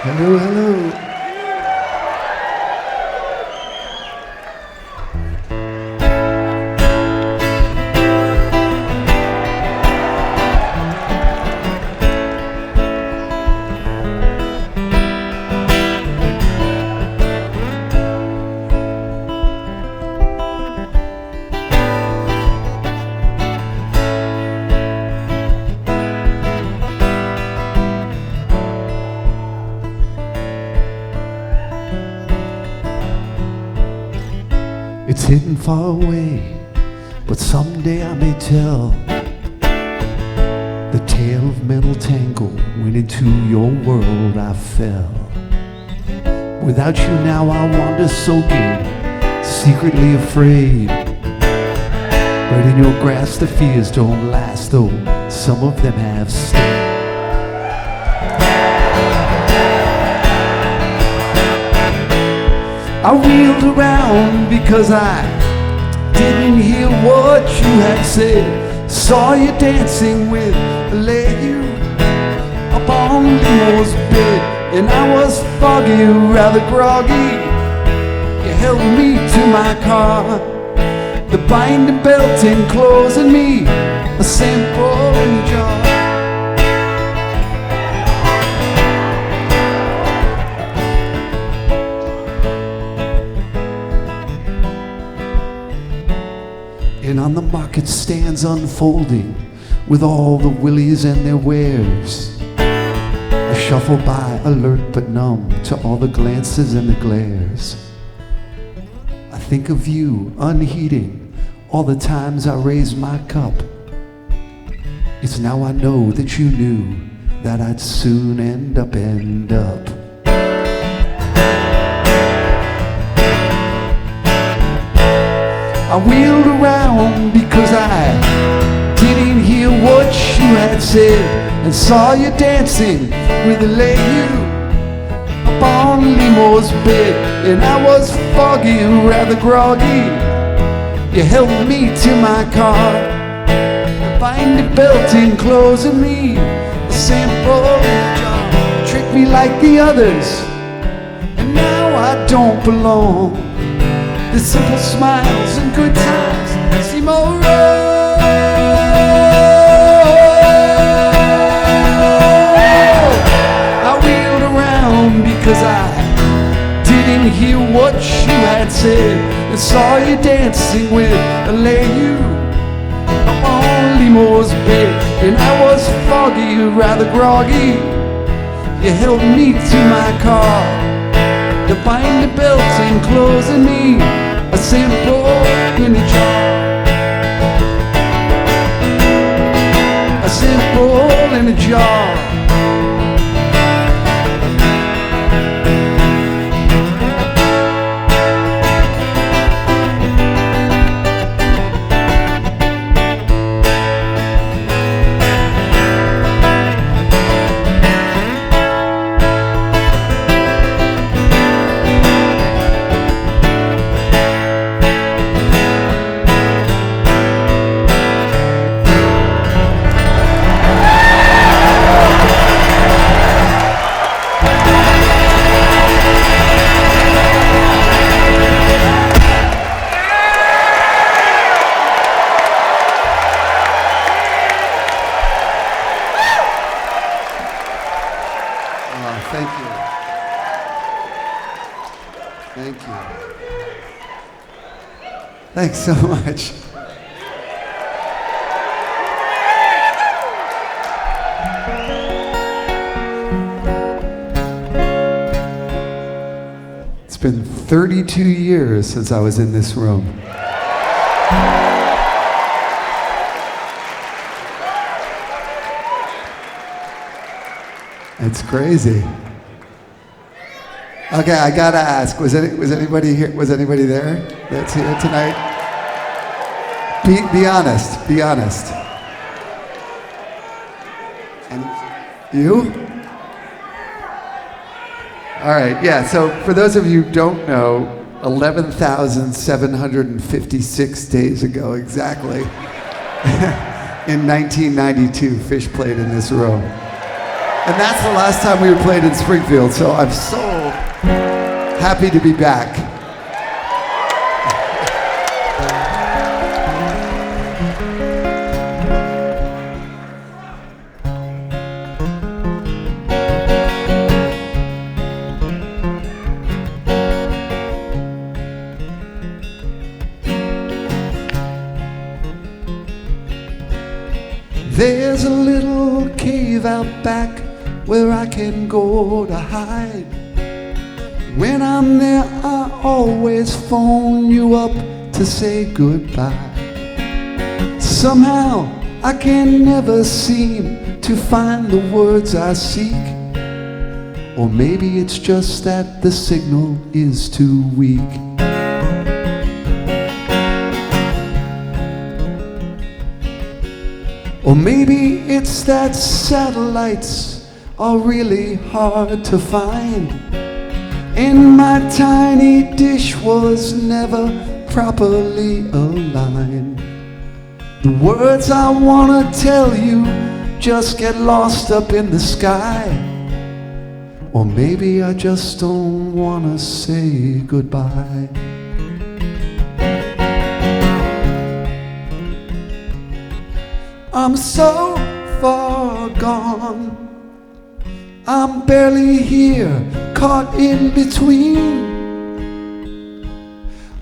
Hello, hello. It's hidden far away, but someday I may tell the tale of mental tangle when into your world I fell. Without you now I wander soaking, secretly afraid. But in your grasp the fears don't last, though some of them have stayed. I wheeled around because I didn't hear what you had said. Saw you dancing with a lady up on Lemore's bed, and I was foggy, rather groggy. You held me to my car, the binding belt enclosing me, a sample in a jar. And on the market stands unfolding with all the willies and their wares, I shuffle by, alert but numb to all the glances and the glares. I think of you, unheeding all the times I raised my cup. It's now I know that you knew that I'd soon end up. I wheeled around because I didn't hear what you had said, and saw you dancing with a lady up on Lemore's bed, and I was foggy and rather groggy. You held me to my car, the binding belt enclosing me, a sample jar. Tricked me like the others, and now I don't belong. The simple smiles and good times seem all wrong. I wheeled around because I didn't hear what you had said, and saw you dancing with a lady up on Lemore's bed, and I was foggy, rather groggy. You held me to my car, the binding belt enclosing me, a sample in a jar. A sample in a jar. Thanks so much. It's been 32 years since I was in this room. It's crazy. Okay, I gotta ask, was anybody here? Was anybody there that's here tonight? Be honest, be honest. And you? All right, yeah, so for those of you who don't know, 11,756 days ago exactly, in 1992, Phish played in this room. And that's the last time we played in Springfield, so I'm so happy to be back. There's a little cave out back where I can go to hide. When I'm there, I always phone you up to say goodbye. Somehow, I can never seem to find the words I seek. Or maybe it's just that the signal is too weak. Or maybe it's that satellites are really hard to find, and my tiny dish was never properly aligned. The words I wanna tell you just get lost up in the sky. Or maybe I just don't wanna say goodbye. I'm so far gone, I'm barely here, caught in between.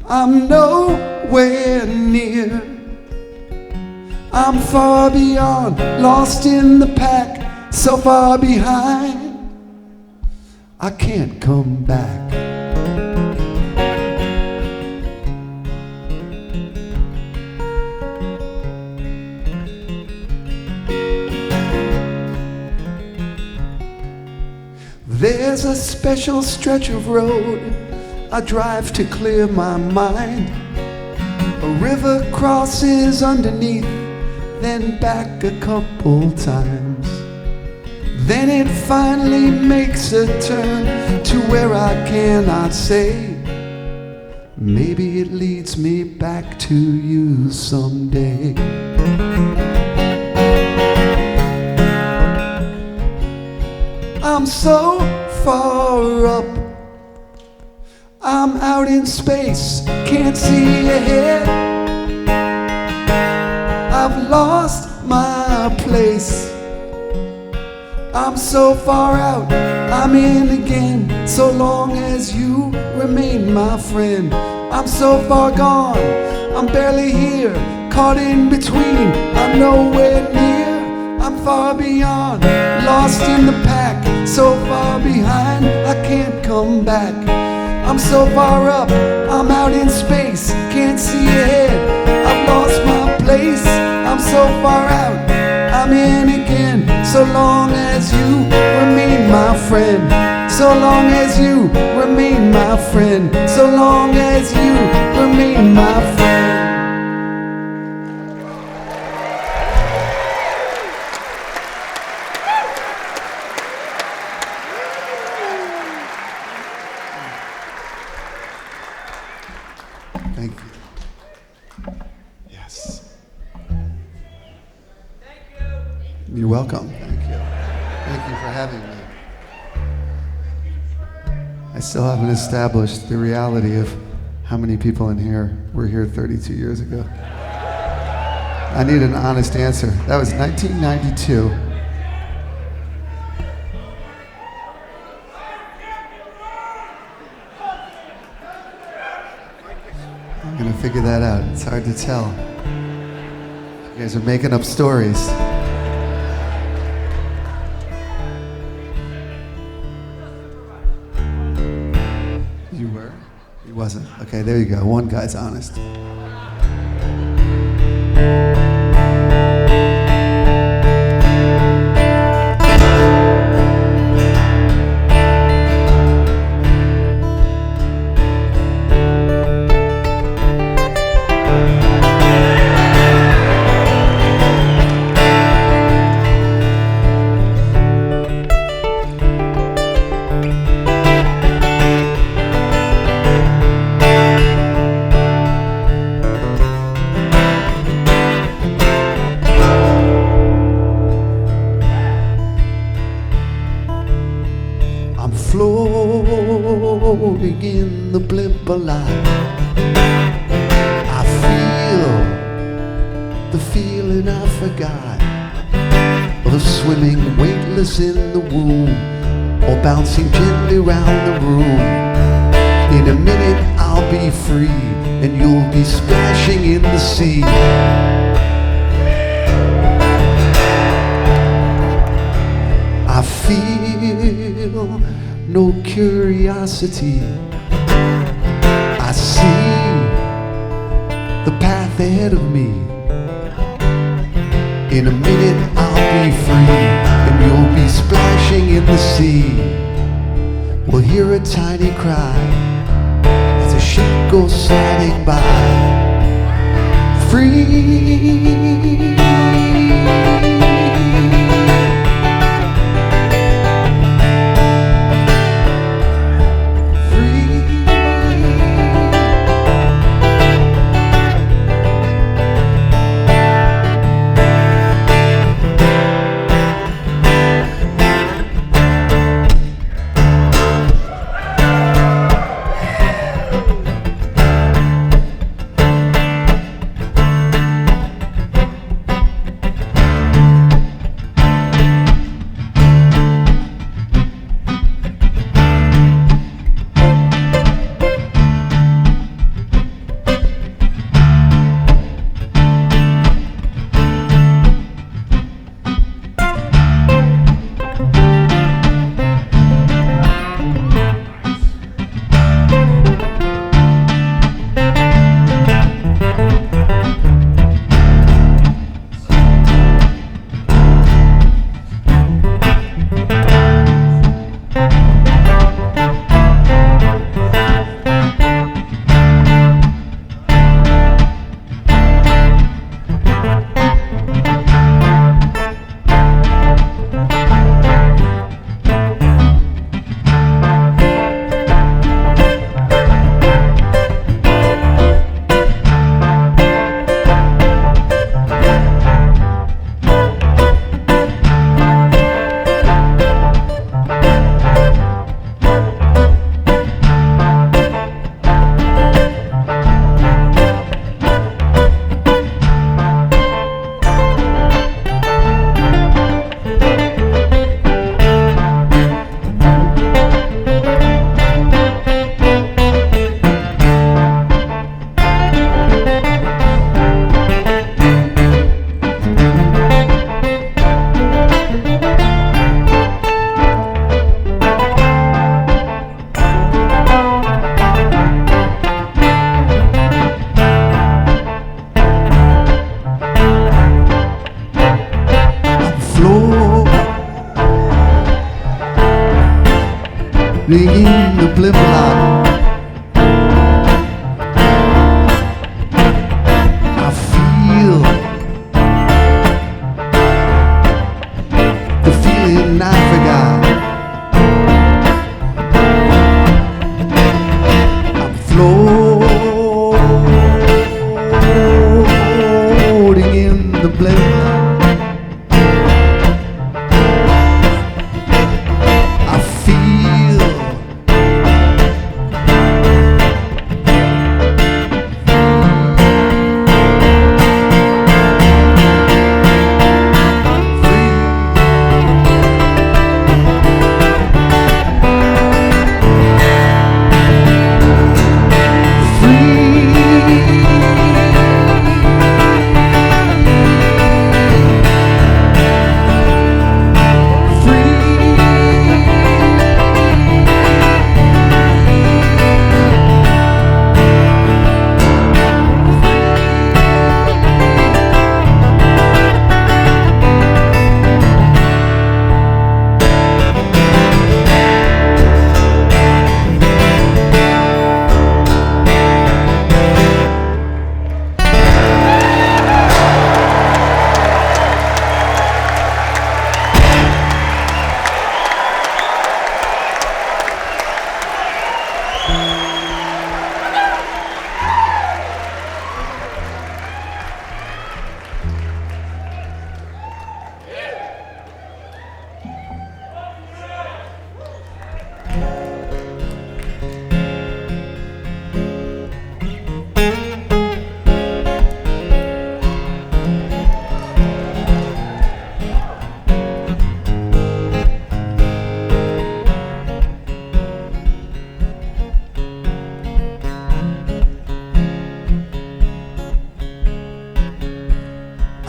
I'm nowhere near, I'm far beyond, lost in the pack, so far behind, I can't come back. There's a special stretch of road I drive to clear my mind. A river crosses underneath, then back a couple times. Then it finally makes a turn to where I cannot say. Maybe it leads me back to you someday. I'm so far up, I'm out in space, can't see ahead. I've lost my place, I'm so far out, I'm in again, so long as you remain my friend. I'm so far gone, I'm barely here, caught in between, I'm nowhere near, I'm far beyond, lost in the pack, so far behind, I can't come back. I'm so far up, I'm out in space, can't see ahead, I've lost my place, I'm so far out, I'm in again, so long as you remain my friend, so long as you remain my friend, so long as you remain my friend. Thank you. Yes. Thank you. You're welcome. Thank you. Thank you for having me. I still haven't established the reality of how many people in here were here 32 years ago. I need an honest answer. That was 1992. I'm gonna figure that out. It's hard to tell. You guys are making up stories. You were? He wasn't. Okay, there you go. One guy's honest. keep alive. I feel the feeling I forgot, of swimming weightless in the womb, or bouncing gently round the room. In a minute I'll be free, and you'll be splashing in the sea. I feel no curiosity. I see the path ahead of me. In a minute I'll be free, and you'll be splashing in the sea. We'll hear a tiny cry as a ship goes sliding by. Free. Ringing the blimp-lock, I feel the feeling I forgot. I'm floating in the blimp-lock.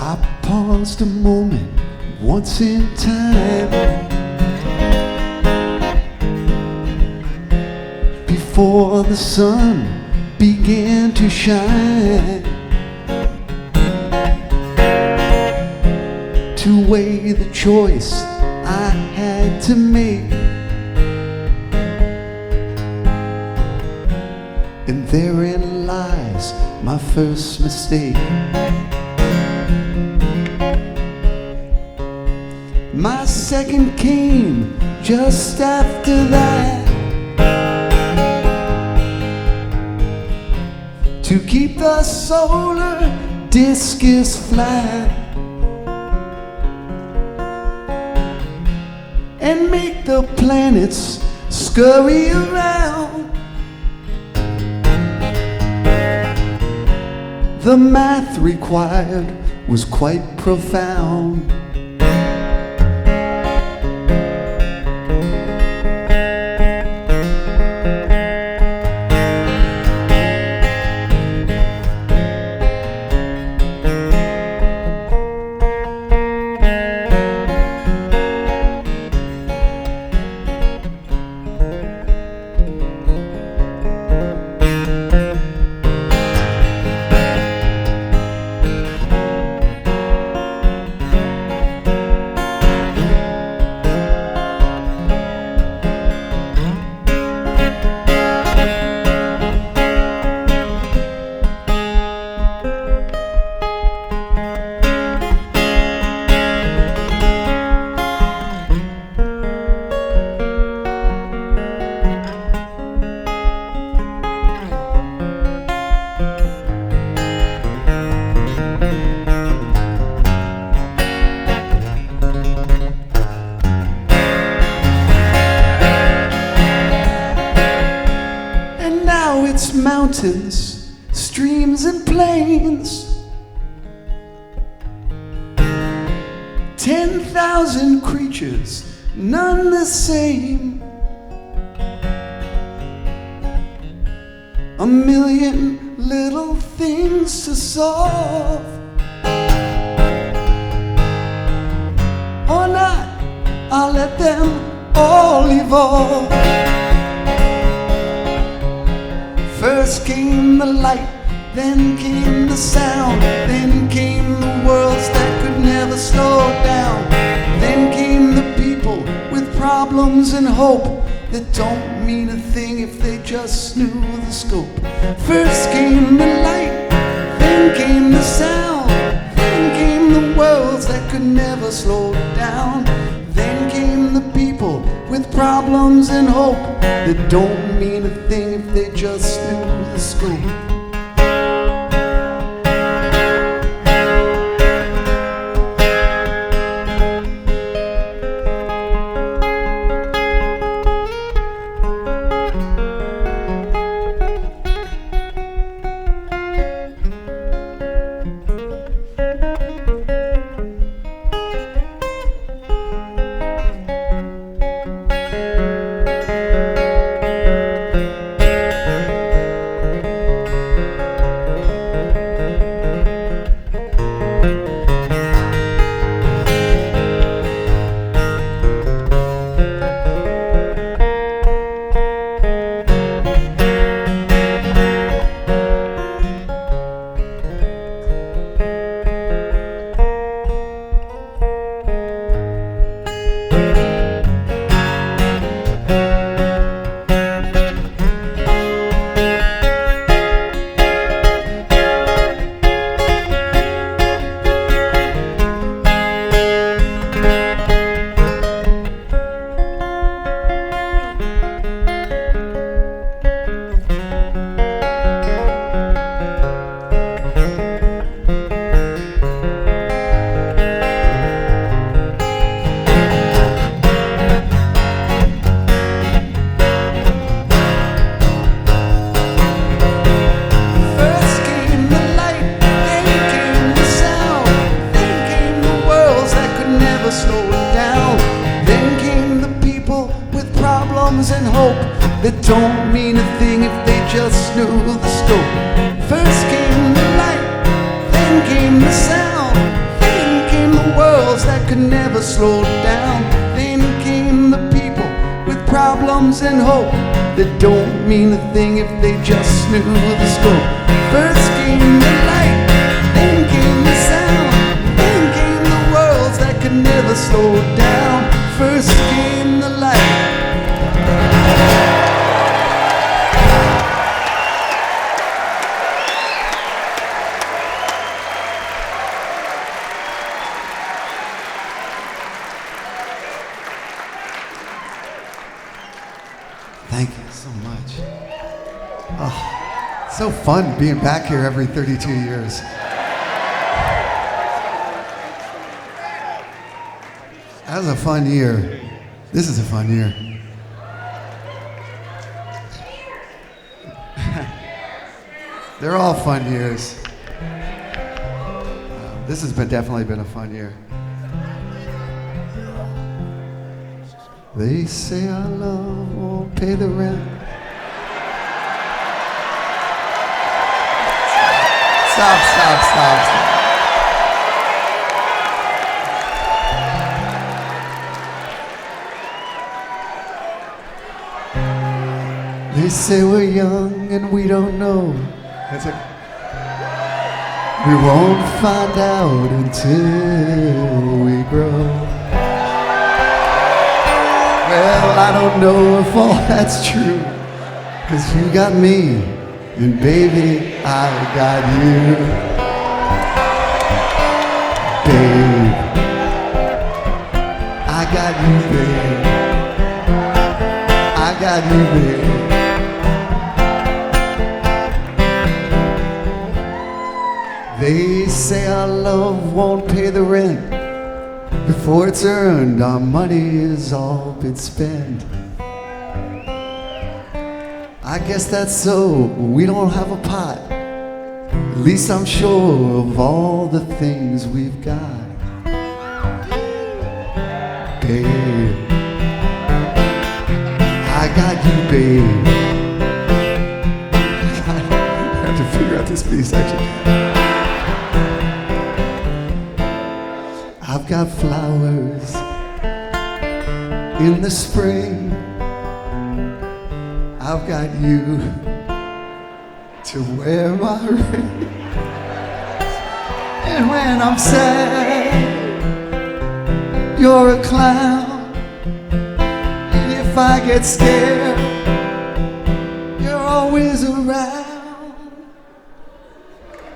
I paused a moment once in time before the sun began to shine, to weigh the choice I had to make. And therein lies my first mistake. My second came just after that, to keep the solar discus flat and make the planets scurry around. The math required was quite profound. Mountains, streams and plains, 10,000 creatures, none the same. A million little things to solve, or not, I'll let them all evolve. First came the light, then came the sound, then came the worlds that could never slow down. Then came the people with problems and hope that don't mean a thing if they just knew the scope. First came the light, then came the sound, then came the worlds that could never slow down. Then came the people with problems and hope that don't mean a thing if they just knew the scope. that don't mean a thing if they just knew the scope. First came the light, then came the sound, could never slow down. Then came the people with problems and hope that don't mean a thing if they just knew the scope. First came the light, then came the sound, then came the worlds that could never slow down. First came the light. Thank you so much. Oh, so fun being back here every 32 years. That was a fun year. This is a fun year. They're all fun years. This has definitely been a fun year. They say our love won't pay the rent. Stop. They say we're young and we don't know. That's it. We won't find out until we grow. Well, I don't know if all that's true, 'cause you got me, and baby, I got you. Babe, I got you, babe. I got you, babe. They say our love won't pay the rent. Before it's earned, our money has all been spent. I guess that's so, we don't have a pot. At least I'm sure of all the things we've got. Babe, I got you, babe. I have to figure out this B section. I've got flowers in the spring. I've got you to wear my ring. And when I'm sad, you're a clown. And if I get scared, you're always around.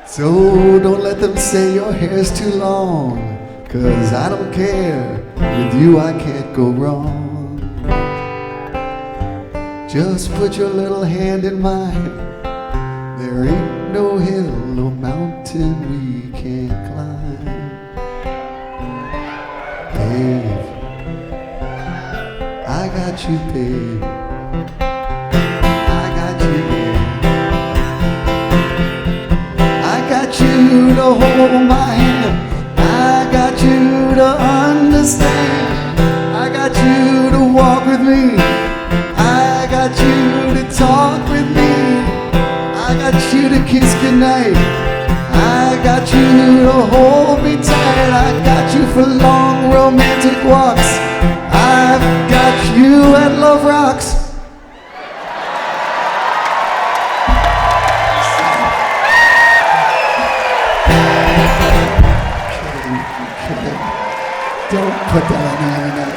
So don't let them say your hair's too long, 'cause I don't care, with you I can't go wrong. Just put your little hand in mine. There ain't no hill, no mountain we can't climb. Babe, I got you, babe. I got you, babe. I got you to hold my hand. I got you to understand. I got you to walk with me. I got you to talk with me. I got you to kiss goodnight. I got you to hold me tight. I got you for long romantic walks. I've got you at Love Rocks. Don't put that on the internet.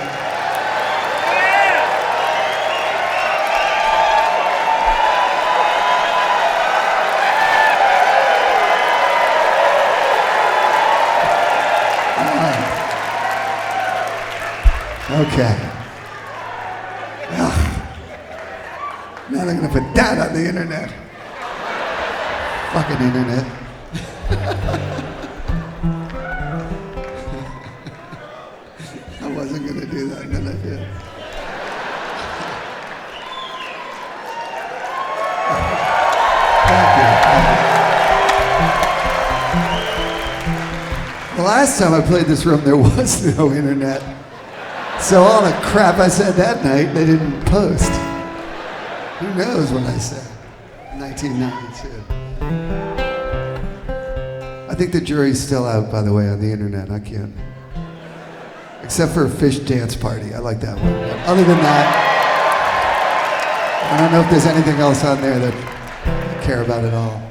Okay. Ugh. Now they're gonna put that on the internet. Fucking internet. I wasn't gonna do that, and then I did. Thank you. The last time I played this room, there was no internet. So all the crap I said that night, they didn't post. Who knows what I said? 1992. I think the jury's still out, by the way, on the internet. I can't. Except for Phish Dance Party. I like that one. But other than that, I don't know if there's anything else on there that I care about at all.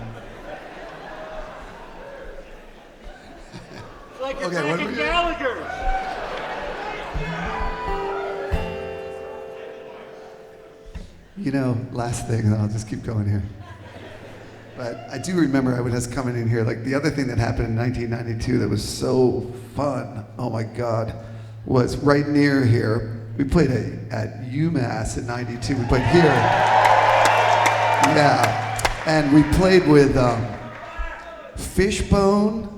It's like Okay, what are we doing? Gallagher. You know, last thing, and I'll just keep going here. But I do remember I was coming in here, like the other thing that happened in 1992 that was so fun, oh my God, was right near here. We played at UMass in 92. We played here. Yeah. And we played with Fishbone,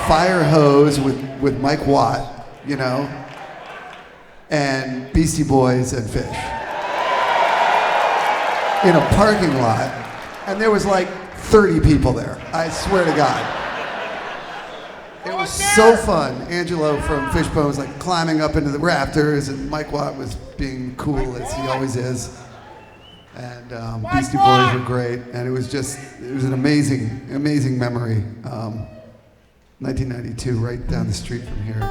Fire Hose with Mike Watt, you know, and Beastie Boys and Phish. In a parking lot. And there was like 30 people there. I swear to God. It was so fun. Angelo from Fishbone was like climbing up into the rafters, and Mike Watt was being cool as he always is. And Beastie Boys were great, and it was an amazing, amazing memory. 1992, right down the street from here.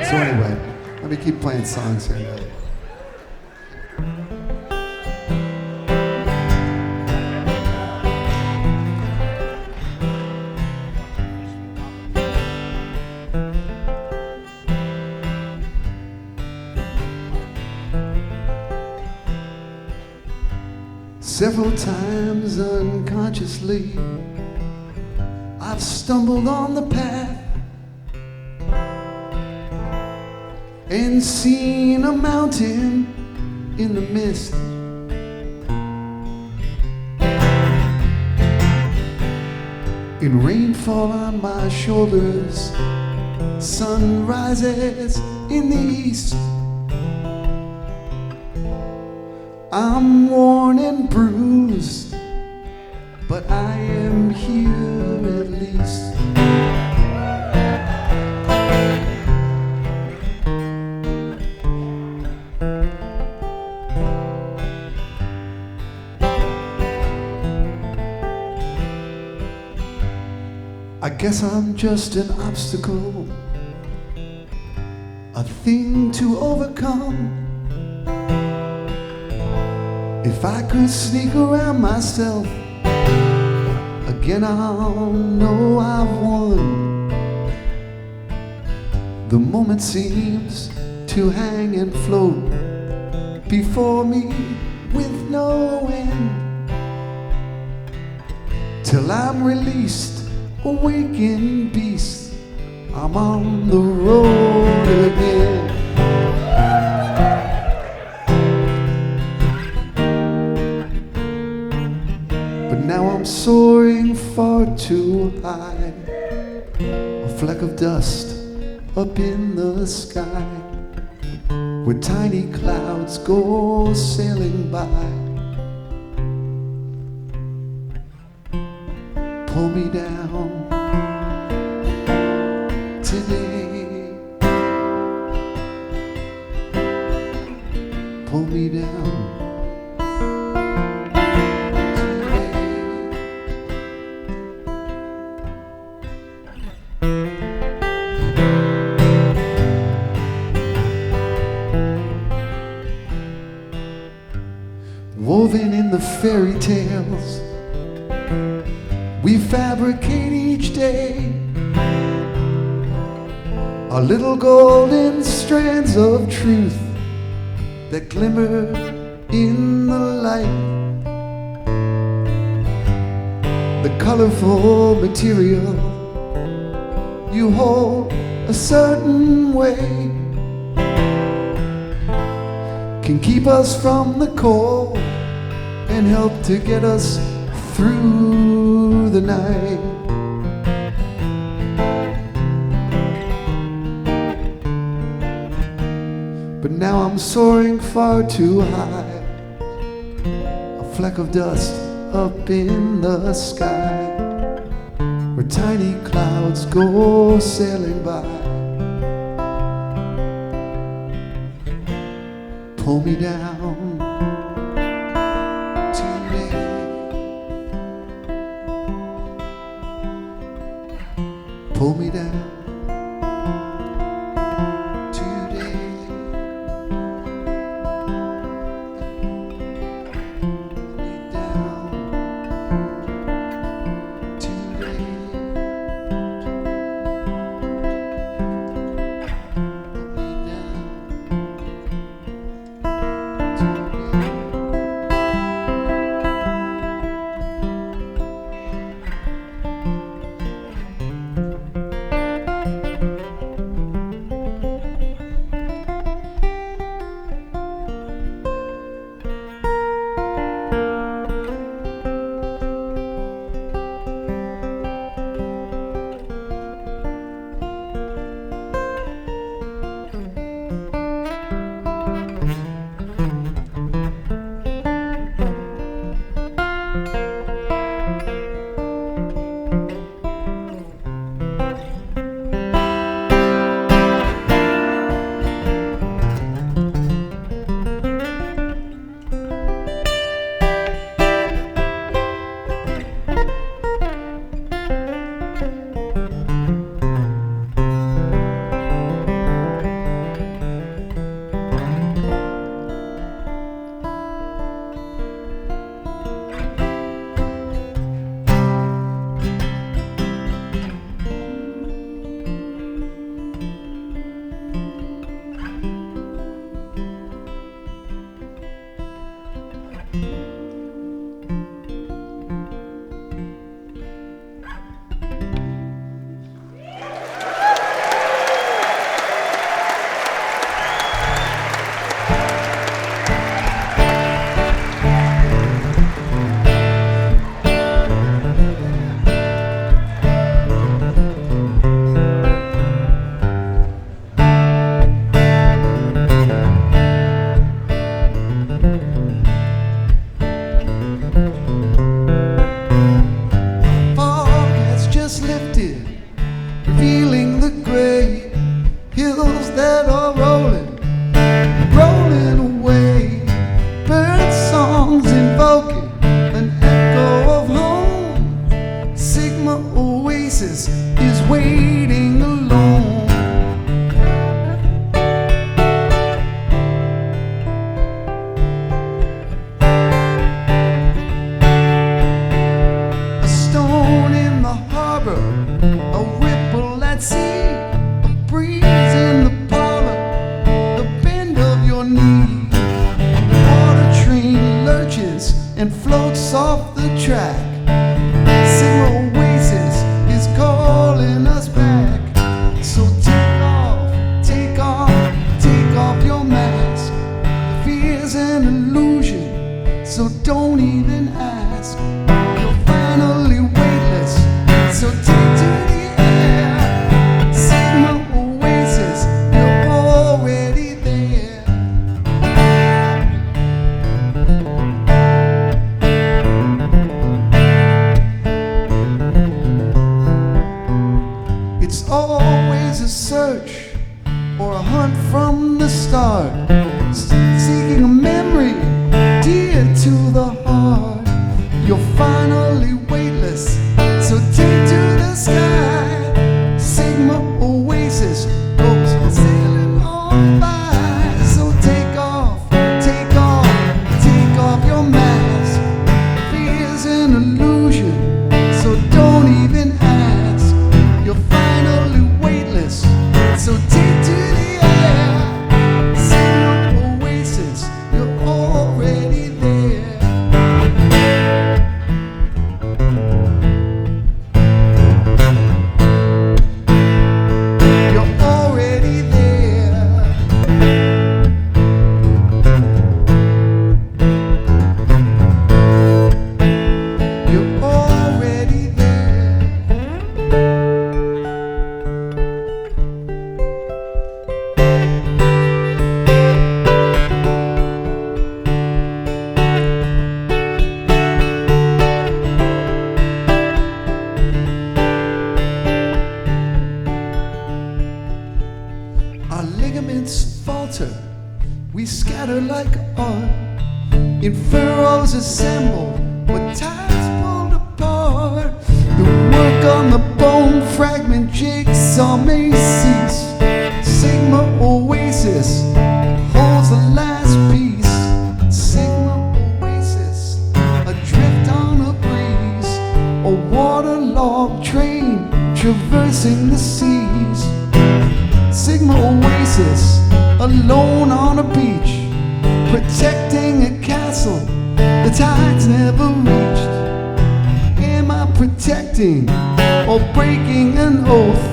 So anyway, let me keep playing songs here now. Several times unconsciously, I've stumbled on the path and seen a mountain in the mist. In rainfall on my shoulders, sun rises in the east. I'm worn and bruised, but I am here at least. I guess I'm just an obstacle, a thing to overcome. If I could sneak around myself, again I'll know I've won. The moment seems to hang and float before me with no end, till I'm released, awakened beast, I'm on the road again. Now I'm soaring far too high, a fleck of dust up in the sky, where tiny clouds go sailing by. Pull me down today, pull me down. Woven in the fairy tales we fabricate each day, are little golden strands of truth that glimmer in the light. The colorful material you hold a certain way can keep us from the cold and help to get us through the night. But now I'm soaring far too high, a fleck of dust up in the sky, where tiny clouds go sailing by. Pull me down today, pull me down It's always a search or a hunt from the start, seeking a memory dear to the heart. You're finally weightless, so take to the sky. Sigma Oasis goes sailing on by. So take off your mask. Fear's an illusion, so don't even ask. You're finally weightless, so take to the air. Sigma Oasis, you're already there. You're already there. You're already there. Our ligaments falter, we scatter like art. In furrows assembled, with ties pulled apart. The work on the bone fragment jigsaw may cease. Sigma Oasis holds the last piece. Sigma Oasis, adrift on a breeze, a waterlogged train traversing the seas. Sigma Oasis, alone on a beach, protecting a castle the tides never reached. Am I protecting or breaking an oath?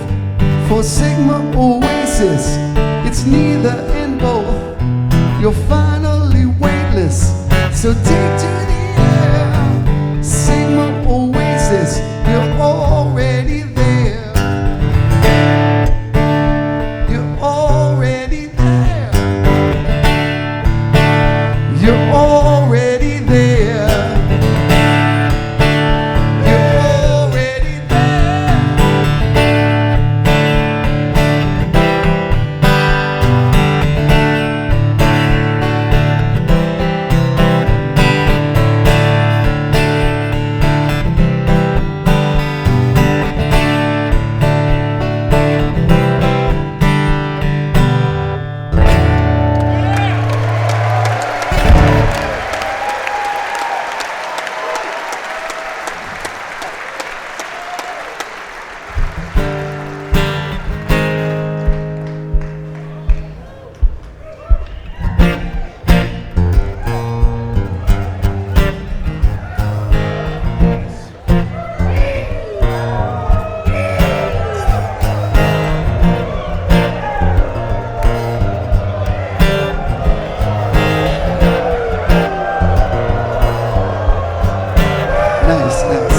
For Sigma Oasis, it's neither and both. You're finally weightless, so take to the air. Sigma Oasis, you're already there. You're already there. You're already there. You're already there. Nice, nice.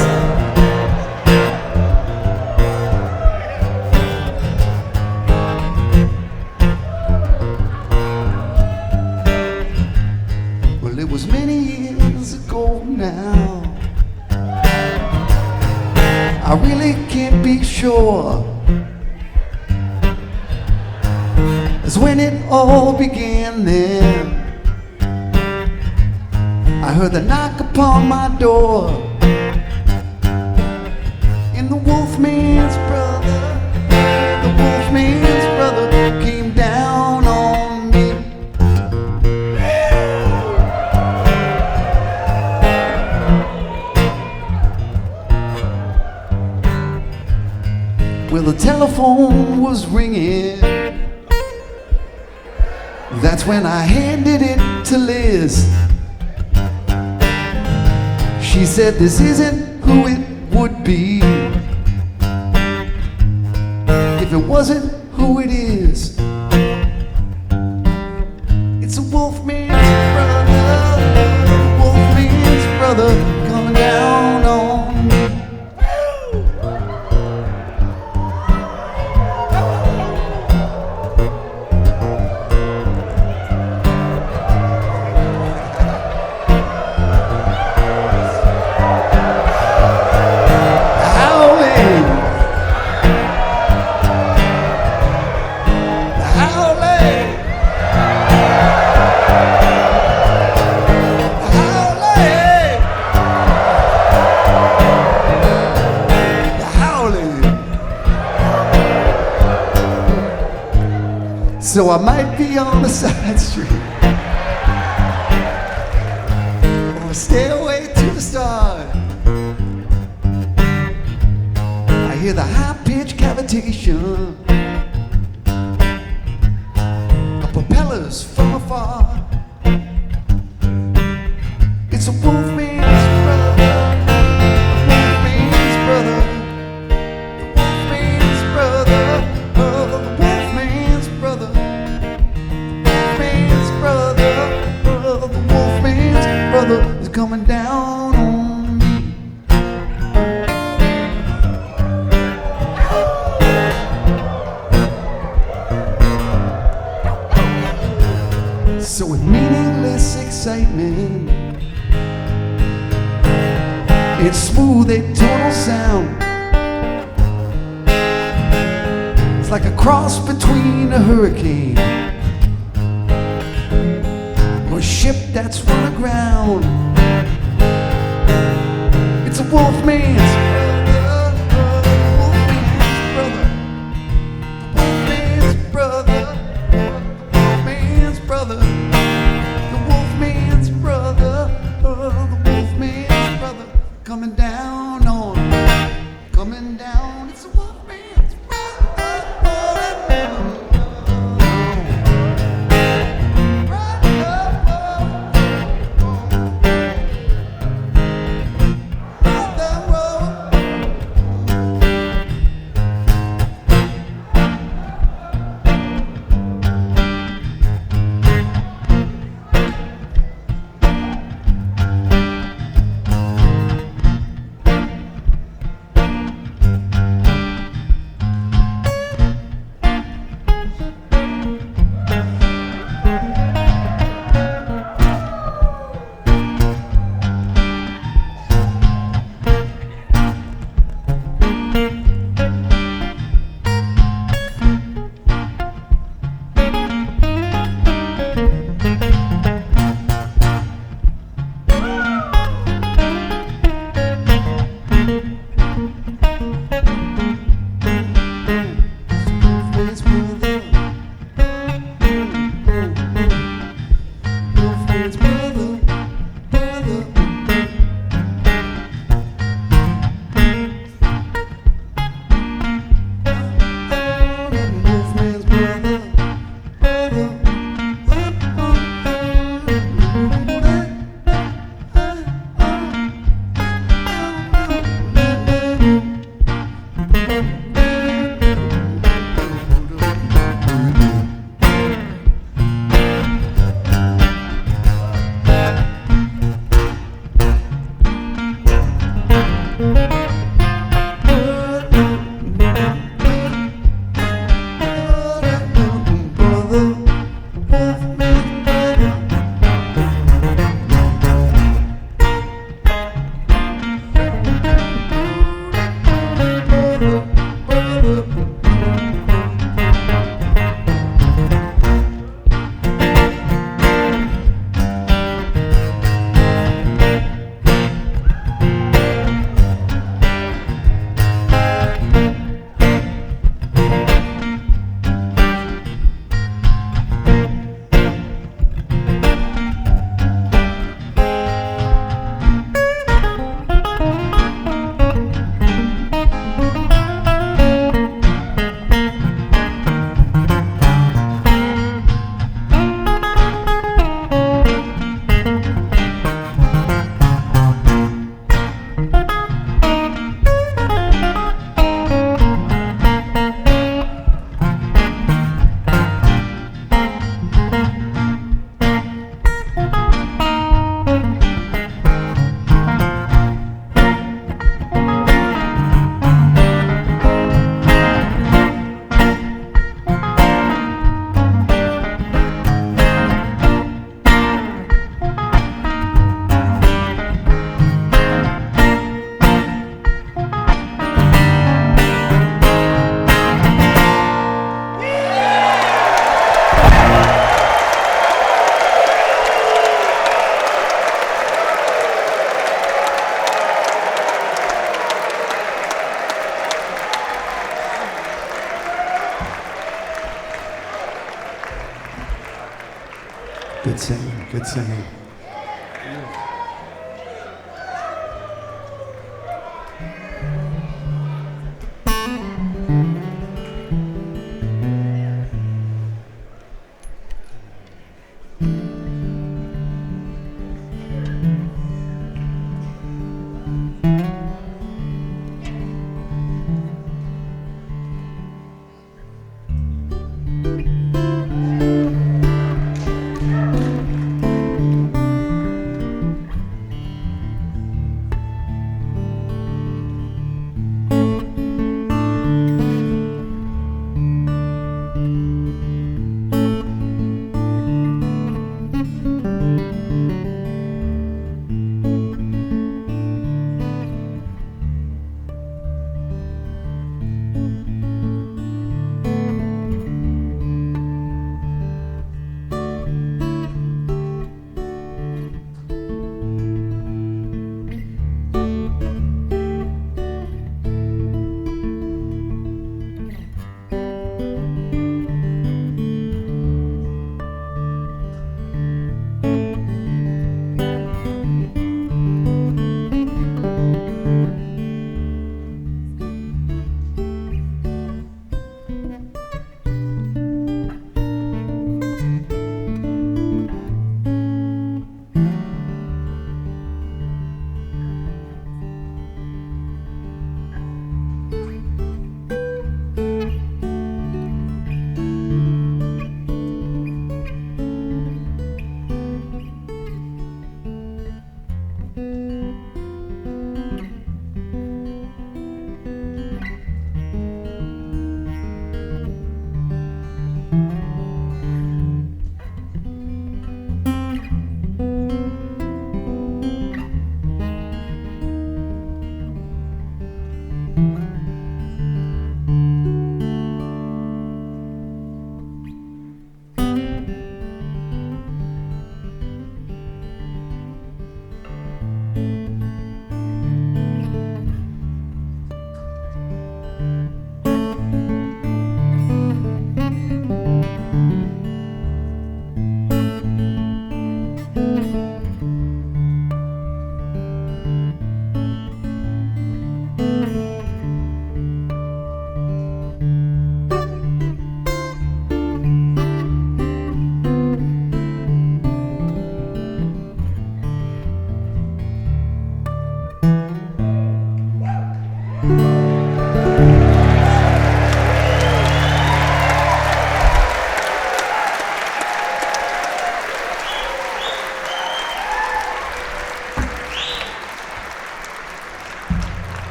Well, it was many years ago now. I really can't be sure. It's when it all began then. I heard the knock upon my door, and the Wolfman's brother came down on me. Well, the telephone was ringing. That's when I handed it to Liz. She said, this isn't who it would be if it wasn't who it is. It's a Wolfman's brother coming down on me. So I might be on a side street or a stairway to the stars. I hear the high-pitched cavitation of propellers from afar. It's a Wolfman's brother, a Wolfman's brother, the Wolfman's brother, oh, the Wolfman's brother, Wolfman's brother, oh, the Wolfman's brother is coming down on me. So with meaningless excitement, it's smooth atonal sound. It's like a cross between a hurricane or a ship that's run aground. It's a Wolfman's brother, Wolfman's brother, the Wolfman's brother, the Wolfman's brother, the Wolfman's brother. Coming down on, coming down, it's a Wolfman's brother. Good singing, good singing.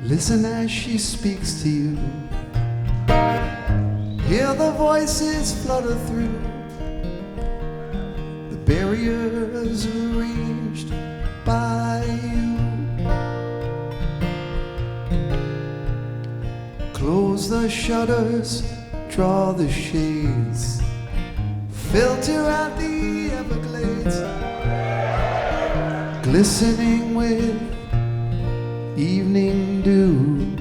Listen as she speaks to you. Hear the voices flutter through the barriers arranged by you. Close the shutters, draw the shades, filter out the Everglades, glistening with evening dew.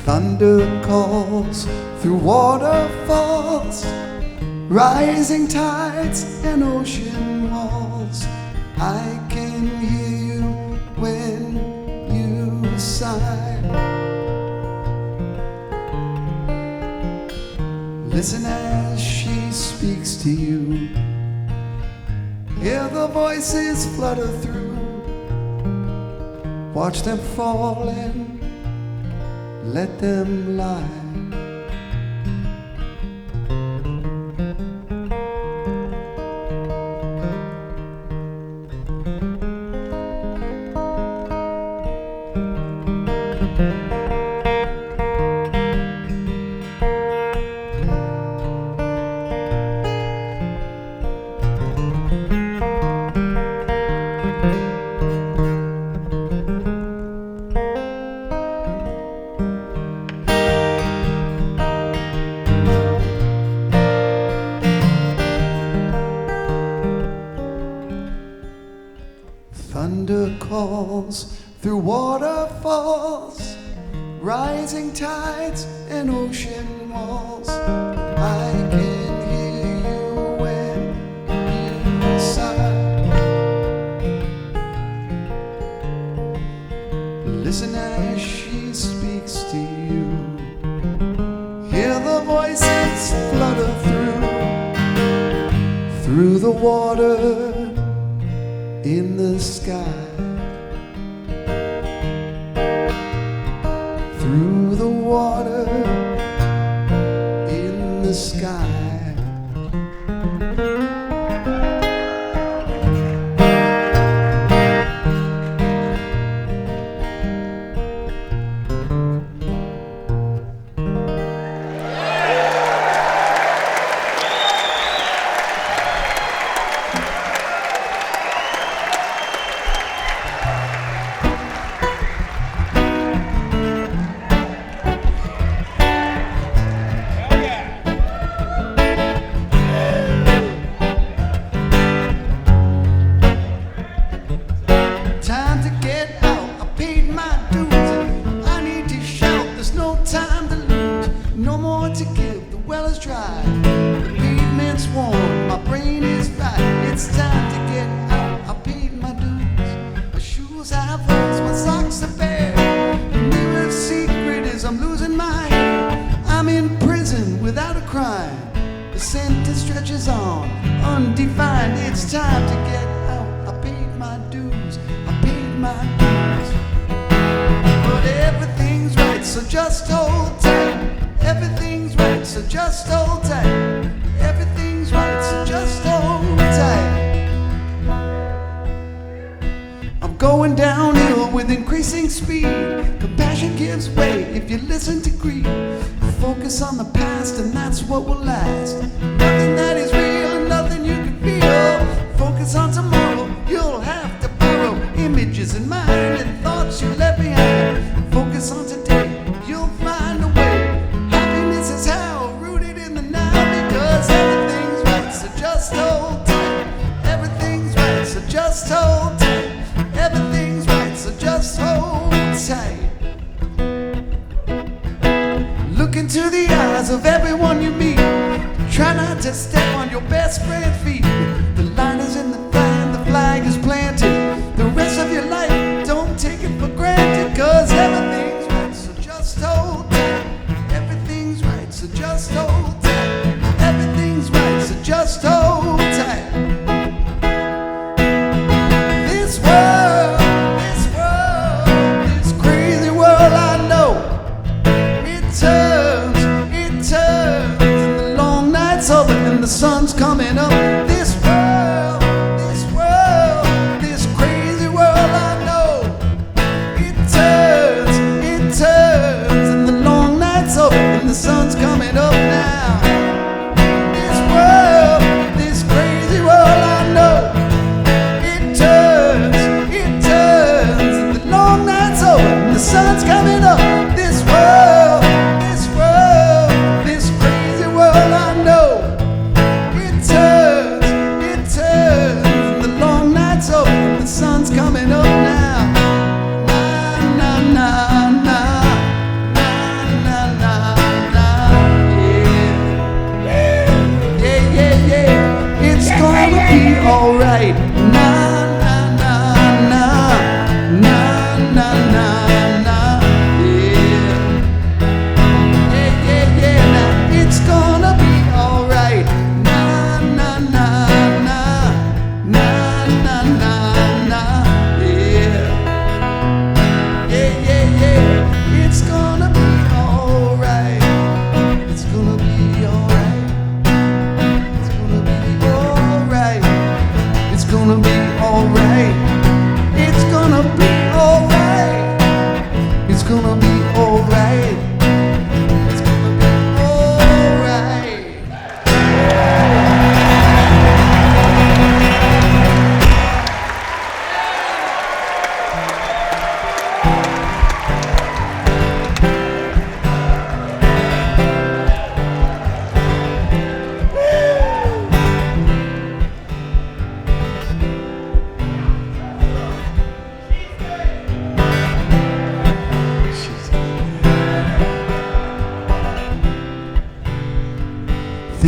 Thunder calls through waterfalls, rising tides and ocean walls. I can hear you when you sigh. Listen as she speaks to you. Hear the voices flutter through. Watch them fall and let them lie. calls through waterfalls, rising tides and ocean walls. I can hear you when you sigh. Listen as she speaks to you. Hear the voices flutter through the water in the sky. Through the water in the sky. Sun's coming up.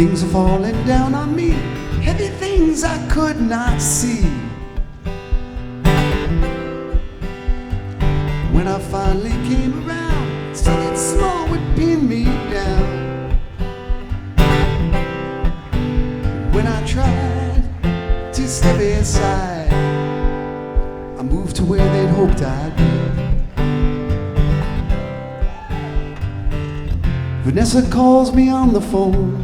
Things are falling down on me, heavy things I could not see. When I finally came around, something small would pin me down. When I tried to step aside, I moved to where they'd hoped I'd be. Vanessa calls me on the phone,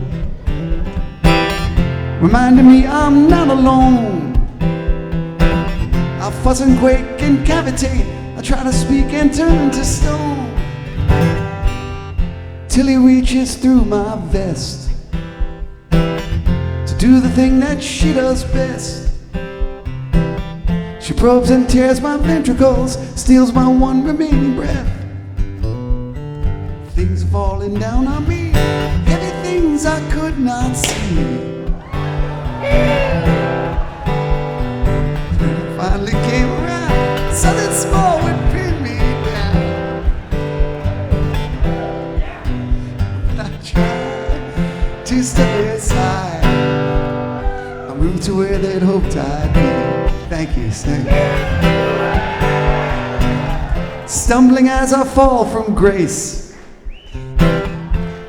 reminding me I'm not alone. I fuss and quake and cavitate, I try to speak and turn to stone, till he reaches through my vest to do the thing that she does best. She probes and tears my ventricles, steals my one remaining breath. Things are falling down on me, heavy things I could not see. When I finally came around, something small would pin me down. When I tried to step aside, I moved to where they'd hoped I'd be. Thank you, Snake. Stumbling as I fall from grace,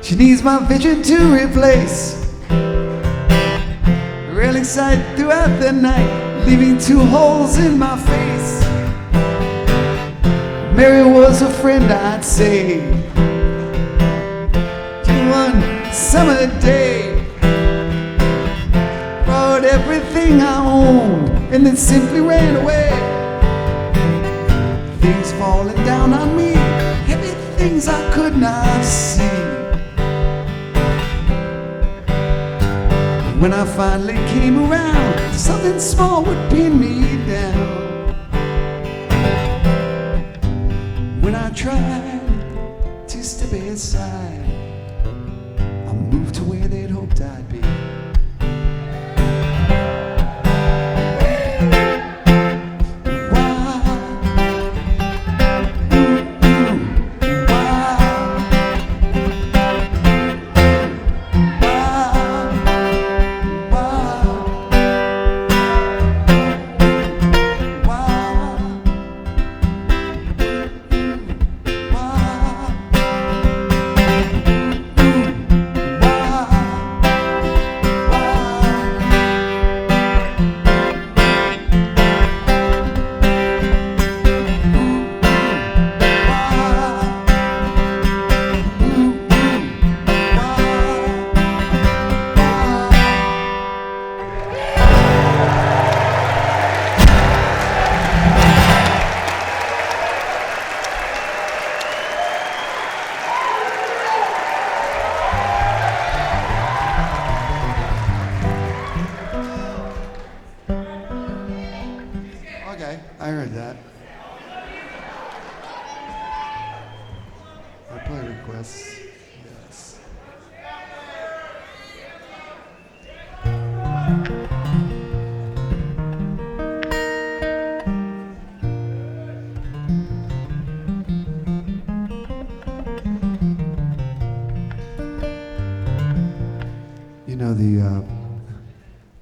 she needs my vision to replace. Railing sight throughout the night, leaving 2 holes in my face. Mary was a friend, I'd say, to one summer day. Brought everything I owned and then simply ran away. Things falling down on me, heavy things I could not see. When I finally came around, something small would pin me down. When I tried to step aside, I moved to where they'd hoped I'd be.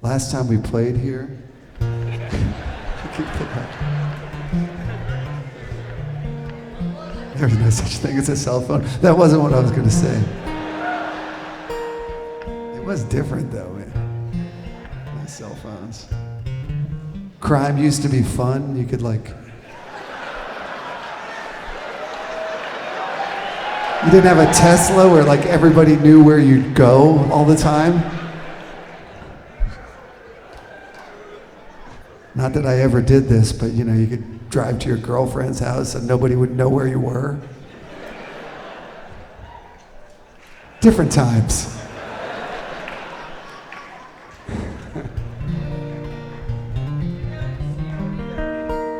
Last time we played here, there's no such thing as a cell phone. That wasn't what I was going to say. It was different though, man. My cell phones. Crime used to be fun. You could like, you didn't have a Tesla where like everybody knew where you'd go all the time. Not that I ever did this, but you know, you could drive to your girlfriend's house and nobody would know where you were. Different times.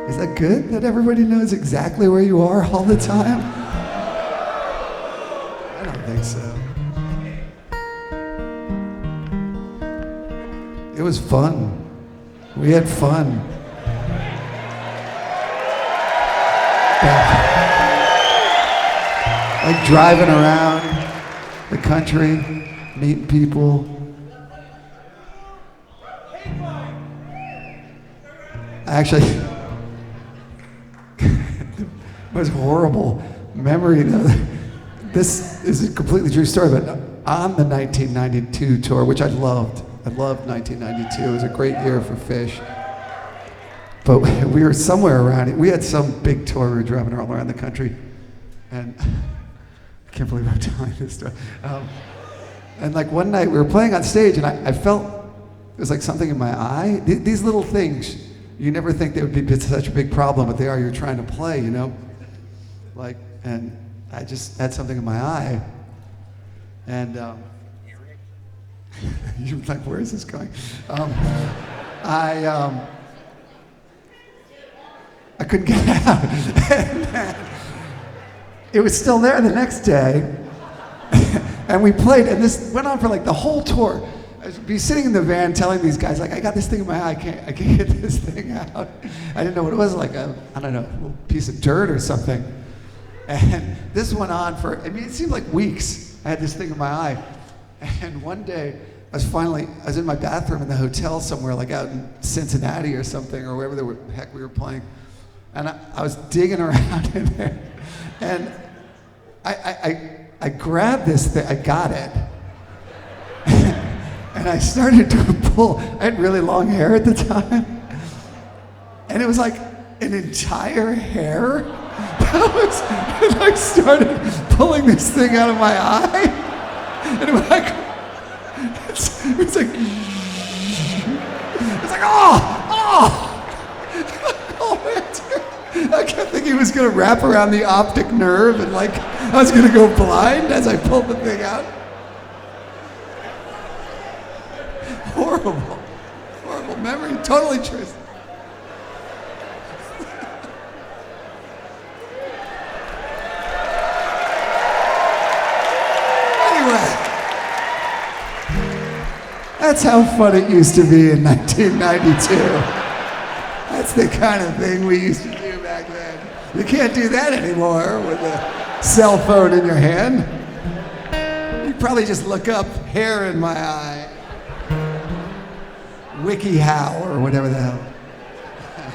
Is that good that everybody knows exactly where you are all the time? I don't think so. It was fun. We had fun. Like driving around the country, meeting people, Actually, the most horrible memory, this is a completely true story, but on the 1992 tour, which I loved 1992, it was a great year for Phish. But we were somewhere around it. We had some big tour we were driving all around the country. And I can't believe I'm telling this story. And like one night we were playing on stage and I felt it was like something in my eye. These little things, you never think they would be such a big problem, but they are. You're trying to play, you know? Like, and I just had something in my eye. And you're like, where is this going? I couldn't get it out. And it was still there the next day. And we played, and this went on for like the whole tour. I'd be sitting in the van telling these guys, like, I got this thing in my eye, I can't get this thing out. I didn't know what it was, like a, I don't know, a little piece of dirt or something. And this went on for, I mean, it seemed like weeks. I had this thing in my eye. And one day, I was in my bathroom in the hotel somewhere, like out in Cincinnati or something, or wherever the heck we were playing. And I was digging around in there. And I grabbed this thing, I got it. And I started to pull. I had really long hair at the time. And it was like an entire hair. And I started pulling this thing out of my eye. And it was like, oh, man. I kept thinking it was going to wrap around the optic nerve and like I was going to go blind as I pulled the thing out. Horrible memory, totally true. Anyway, that's how fun it used to be in 1992. That's the kind of thing we used to do back then. You can't do that anymore with a cell phone in your hand. You probably just look up hair in my eye. WikiHow or whatever the hell.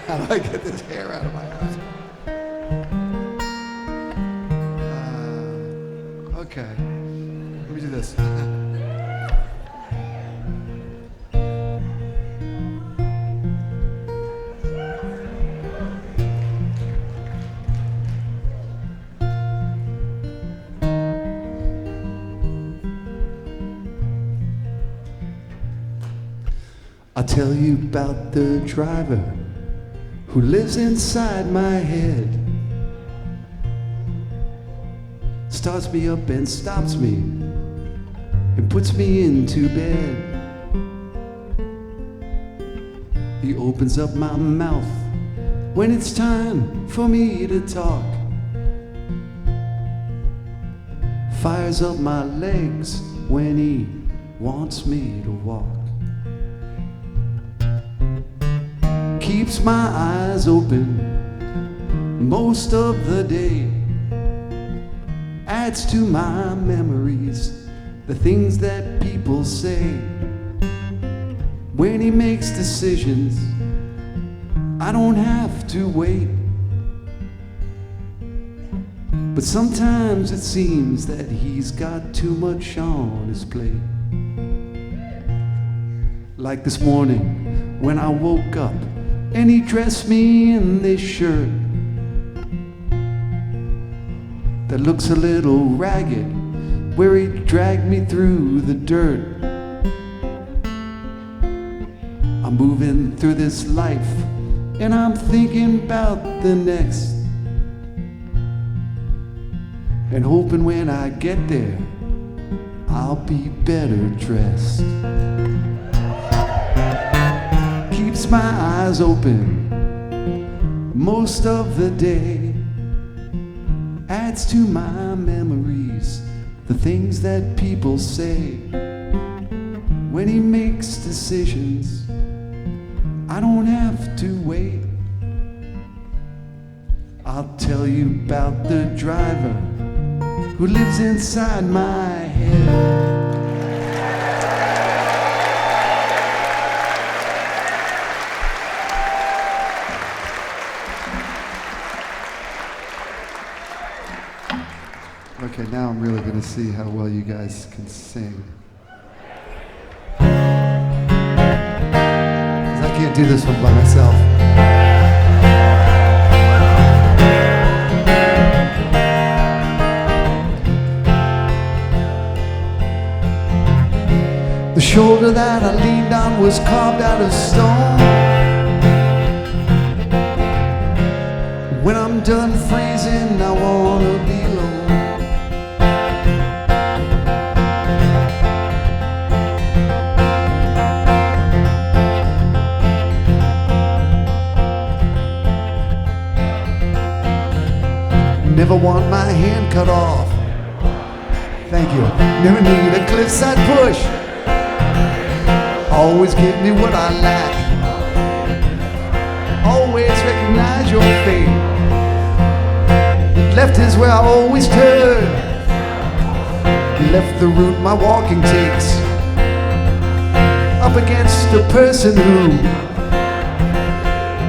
How do I get this hair out of my eye? Okay. Let me do this. I'll tell you about the driver who lives inside my head. Starts me up and stops me and puts me into bed. He opens up my mouth when it's time for me to talk. Fires up my legs when he wants me to walk. Keeps my eyes open most of the day. Adds to my memories the things that people say. When he makes decisions, I don't have to wait. But sometimes it seems that he's got too much on his plate. Like this morning when I woke up and he dressed me in this shirt that looks a little ragged, where he dragged me through the dirt. I'm moving through this life and I'm thinking about the next, and hoping when I get there I'll be better dressed. Keeps my eyes open most of the day. Adds to my memories the things that people say. When he makes decisions, I don't have to wait. I'll tell you about the driver who lives inside my head. Okay, now I'm really going to see how well you guys can sing. 'Cause I can't do this one by myself. The shoulder that I leaned on was carved out of stone. When I'm done freezing, I wanna be alone. Never want my hand cut off. Thank you. Never need a cliffside push. Always give me what I lack. Always recognize your fate. Left is where I always turn. Left the route my walking takes. Up against a person who,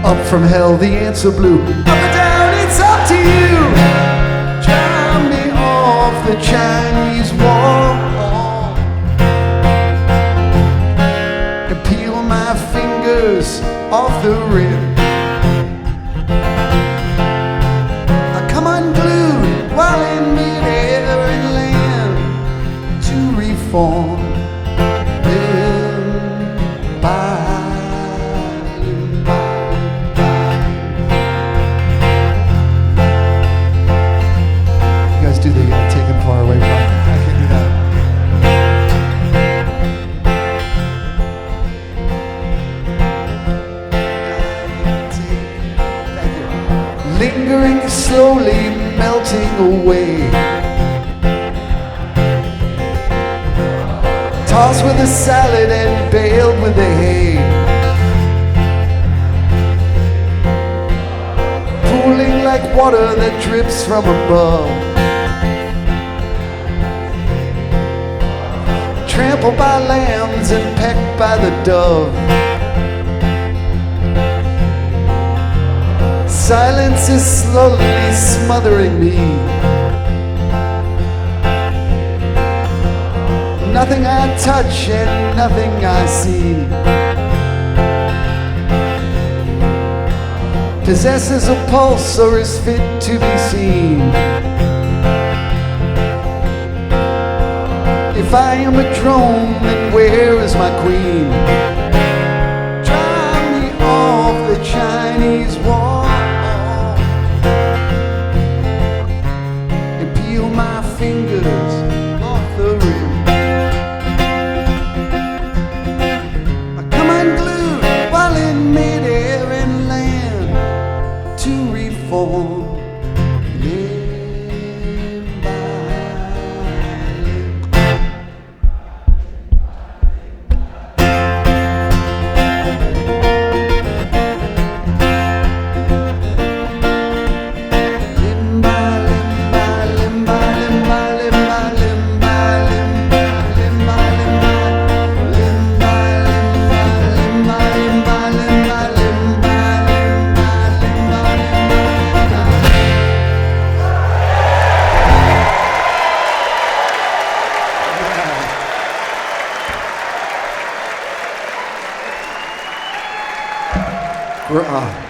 up from hell the answer blew. Up or down, it's up to you. Drown me off the Chinese wall. And peel my fingers off the rim. I come unglued while in midair and land to reform. Slowly melting away. Tossed with a salad and baled with the hay. Pooling like water that drips from above. Trampled by lambs and pecked by the dove. Silence is slowly smothering me. Nothing I touch and nothing I see possesses a pulse or is fit to be seen. If I am a drone, then where is my queen? Drive me off the Chinese wall. My fingers off the rim. I come unglued while in midair and land to reform. Limb by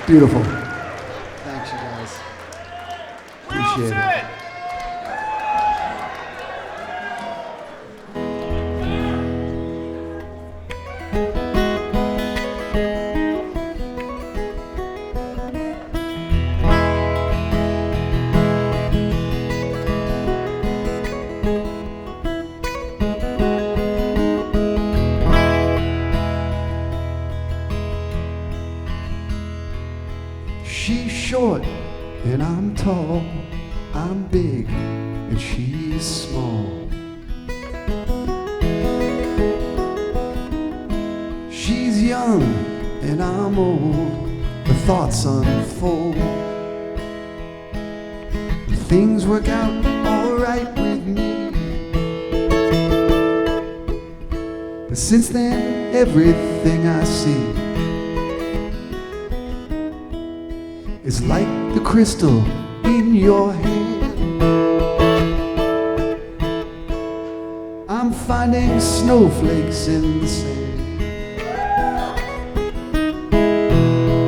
beautiful. Thanks, you guys. Appreciate it. She's short and I'm tall. I'm big and she's small. She's young and I'm old. The thoughts unfold. Things work out alright with me. But since then, everything I see is like the crystal in your hand. finding snowflakes in the sand.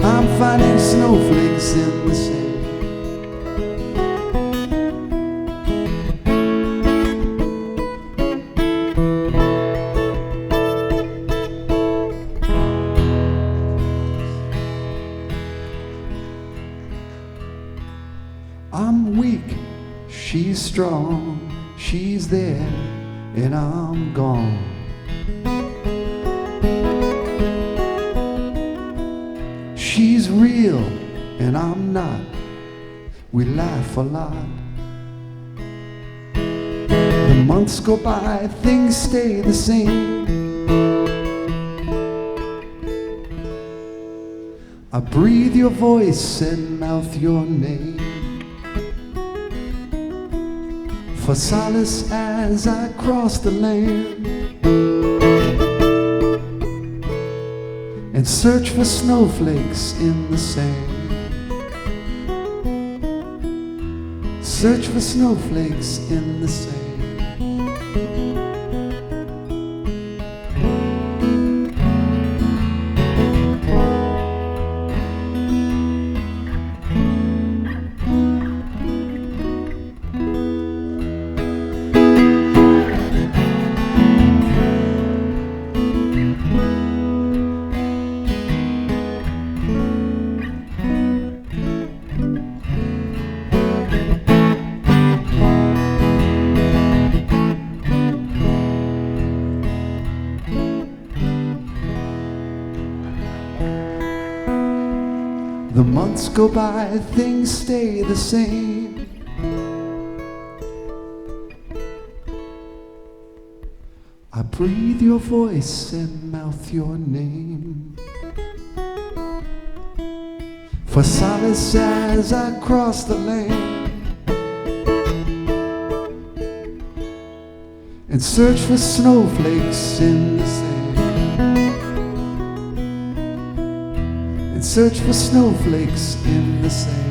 I'm finding snowflakes in the sand. I'm weak, she's strong, she's there, and I'm gone. She's real, and I'm not. We laugh a lot. The months go by, things stay the same. I breathe your voice and mouth your name. For solace as I cross the land and search for snowflakes in the sand. Search for snowflakes in the sand. The months go by, things stay the same. I breathe your voice and mouth your name. For solace as I cross the land and search for snowflakes in the sand. And search for snowflakes in the sand.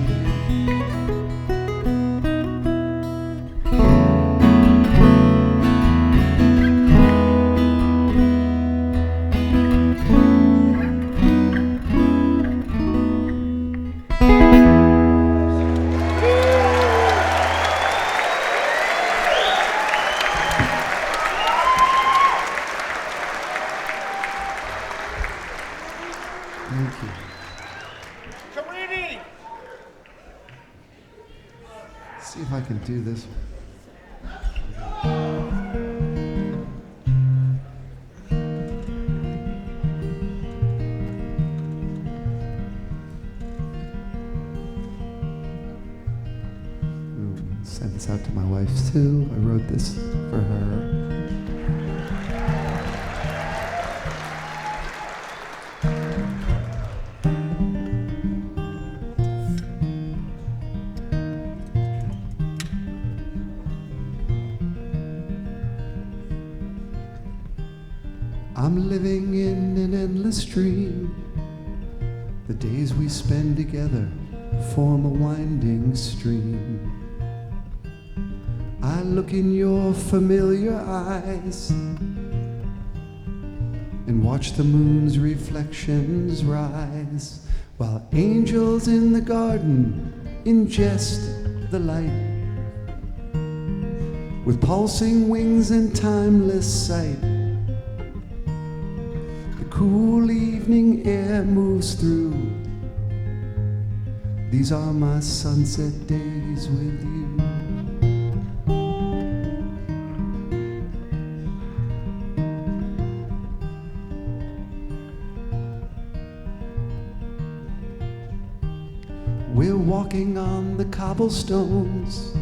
Thank you. See if I can do this one. Send this out to my wife too. I wrote this for her. I'm living in an endless dream. The days we spend together form a winding stream. I look in your familiar eyes and watch the moon's reflections rise, while angels in the garden ingest the light. With pulsing wings and timeless sight, cool evening air moves through. These are my sunset days with you. We're walking on the cobblestones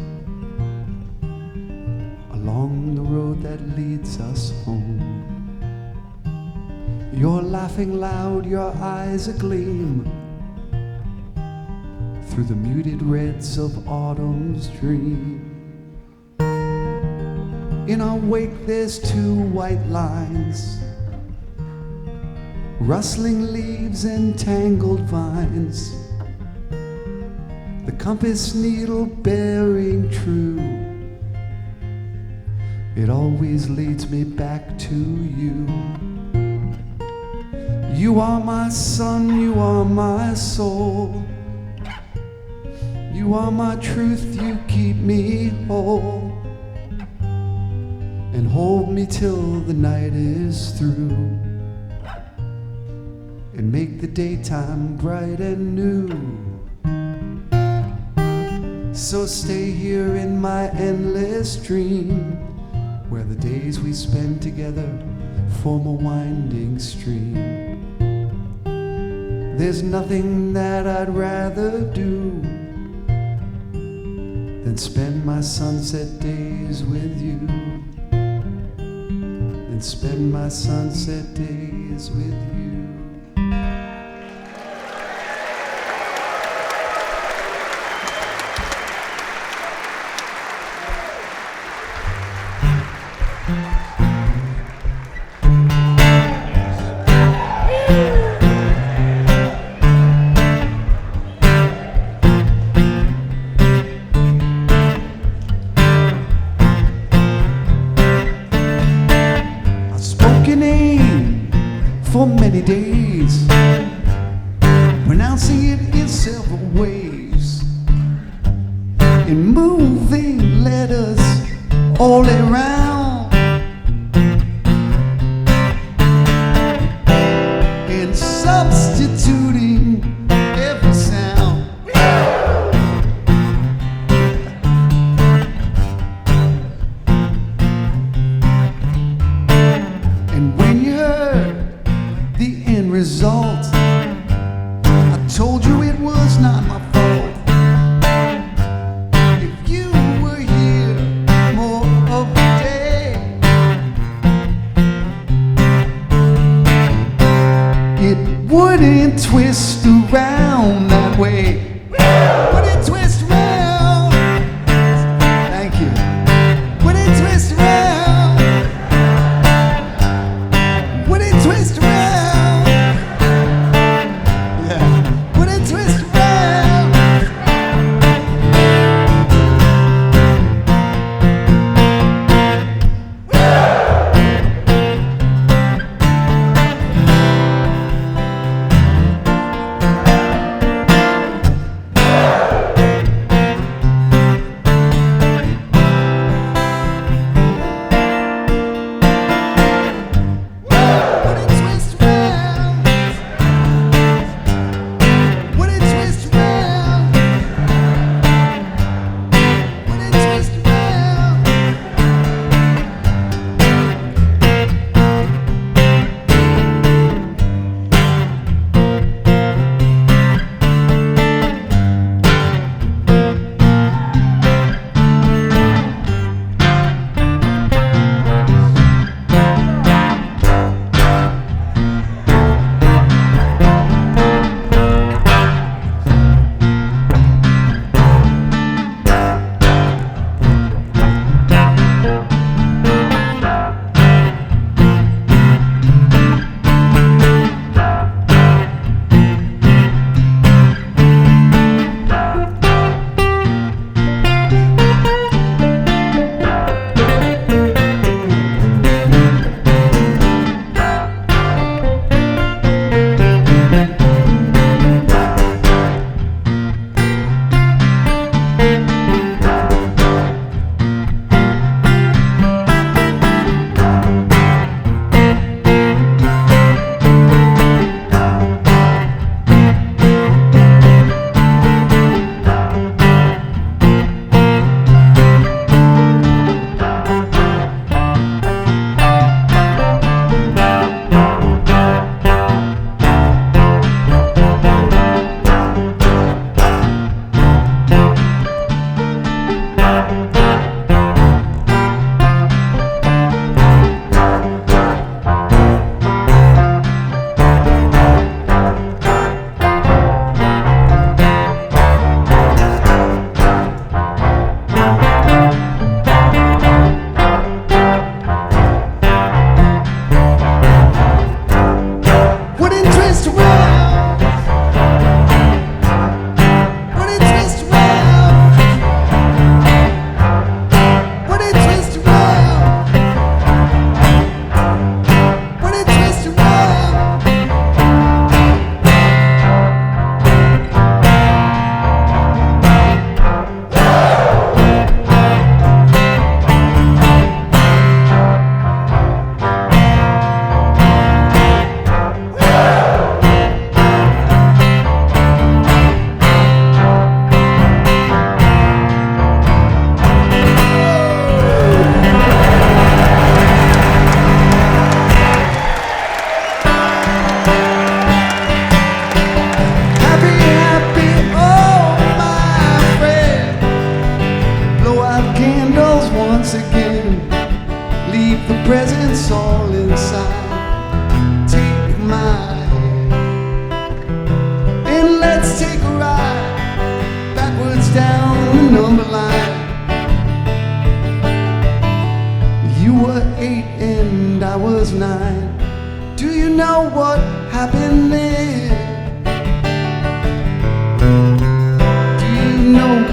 along the road that leads us home. You're laughing loud, your eyes agleam through the muted reds of autumn's dream. In our wake there's two white lines, rustling leaves and tangled vines, the compass needle bearing true. it always leads me back to you. You are my sun, you are my soul. You are my truth, you keep me whole. And hold me till the night is through. And make the daytime bright and new. So stay here in my endless dream, where the days we spend together form a winding stream. There's nothing that I'd rather do than spend my sunset days with you. And spend my sunset days with you. For many days, pronouncing it in several ways, in moving letters all around, and substituting every sound. And when you heard the end result, I told you it was not my fault. If you were here more of the day, it wouldn't twist around that way. Wouldn't twist around. Thank you. Wouldn't twist around. Wouldn't twist around. Would it twist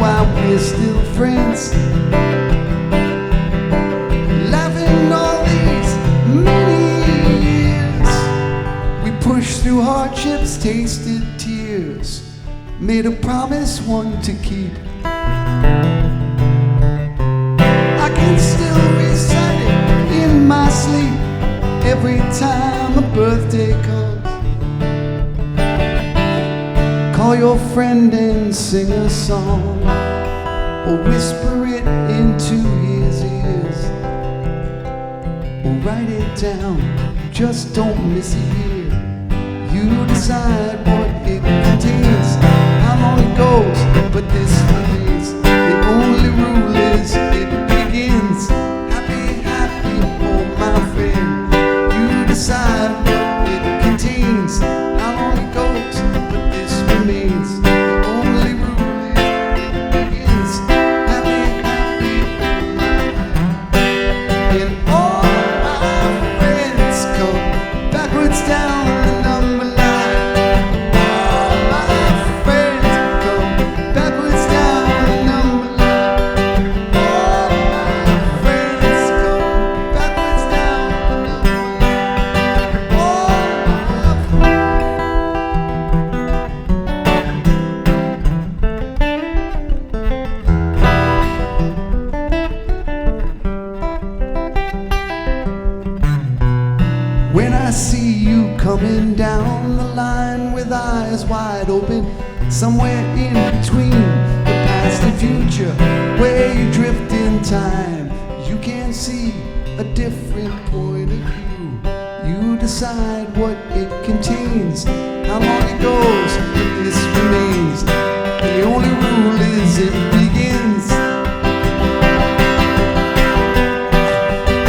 why we're still friends. Laughing all these many years. We pushed through hardships, tasted tears, made a promise, one to keep. I can still recite it in my sleep every time a birthday comes. Call your friend and sing a song, or whisper it into his ears, or write it down, just don't miss a year. You decide what it contains, how long it goes, but this remains. The only rule is it begins. Happy, happy, oh my friend. You decide what it contains, how long it goes, but this remains. The only rule is it begins. Happy, happy, oh my friend. And all my friends come backwards down the number line. Coming down the line with eyes wide open, somewhere in between the past and future, where you drift in time, you can see a different point of view. You decide what it contains, how long it goes, but this remains. The only rule is it begins.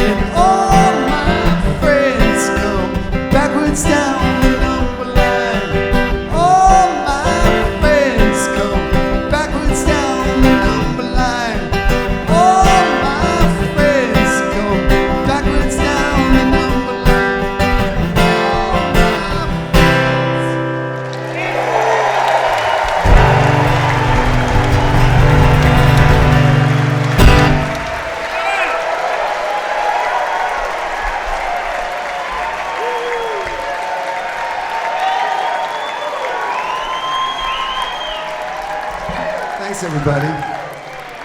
And all my friends come backwards down the number line. All my friends come backwards down the number line. All my friends come backwards down the number line. Thanks, everybody.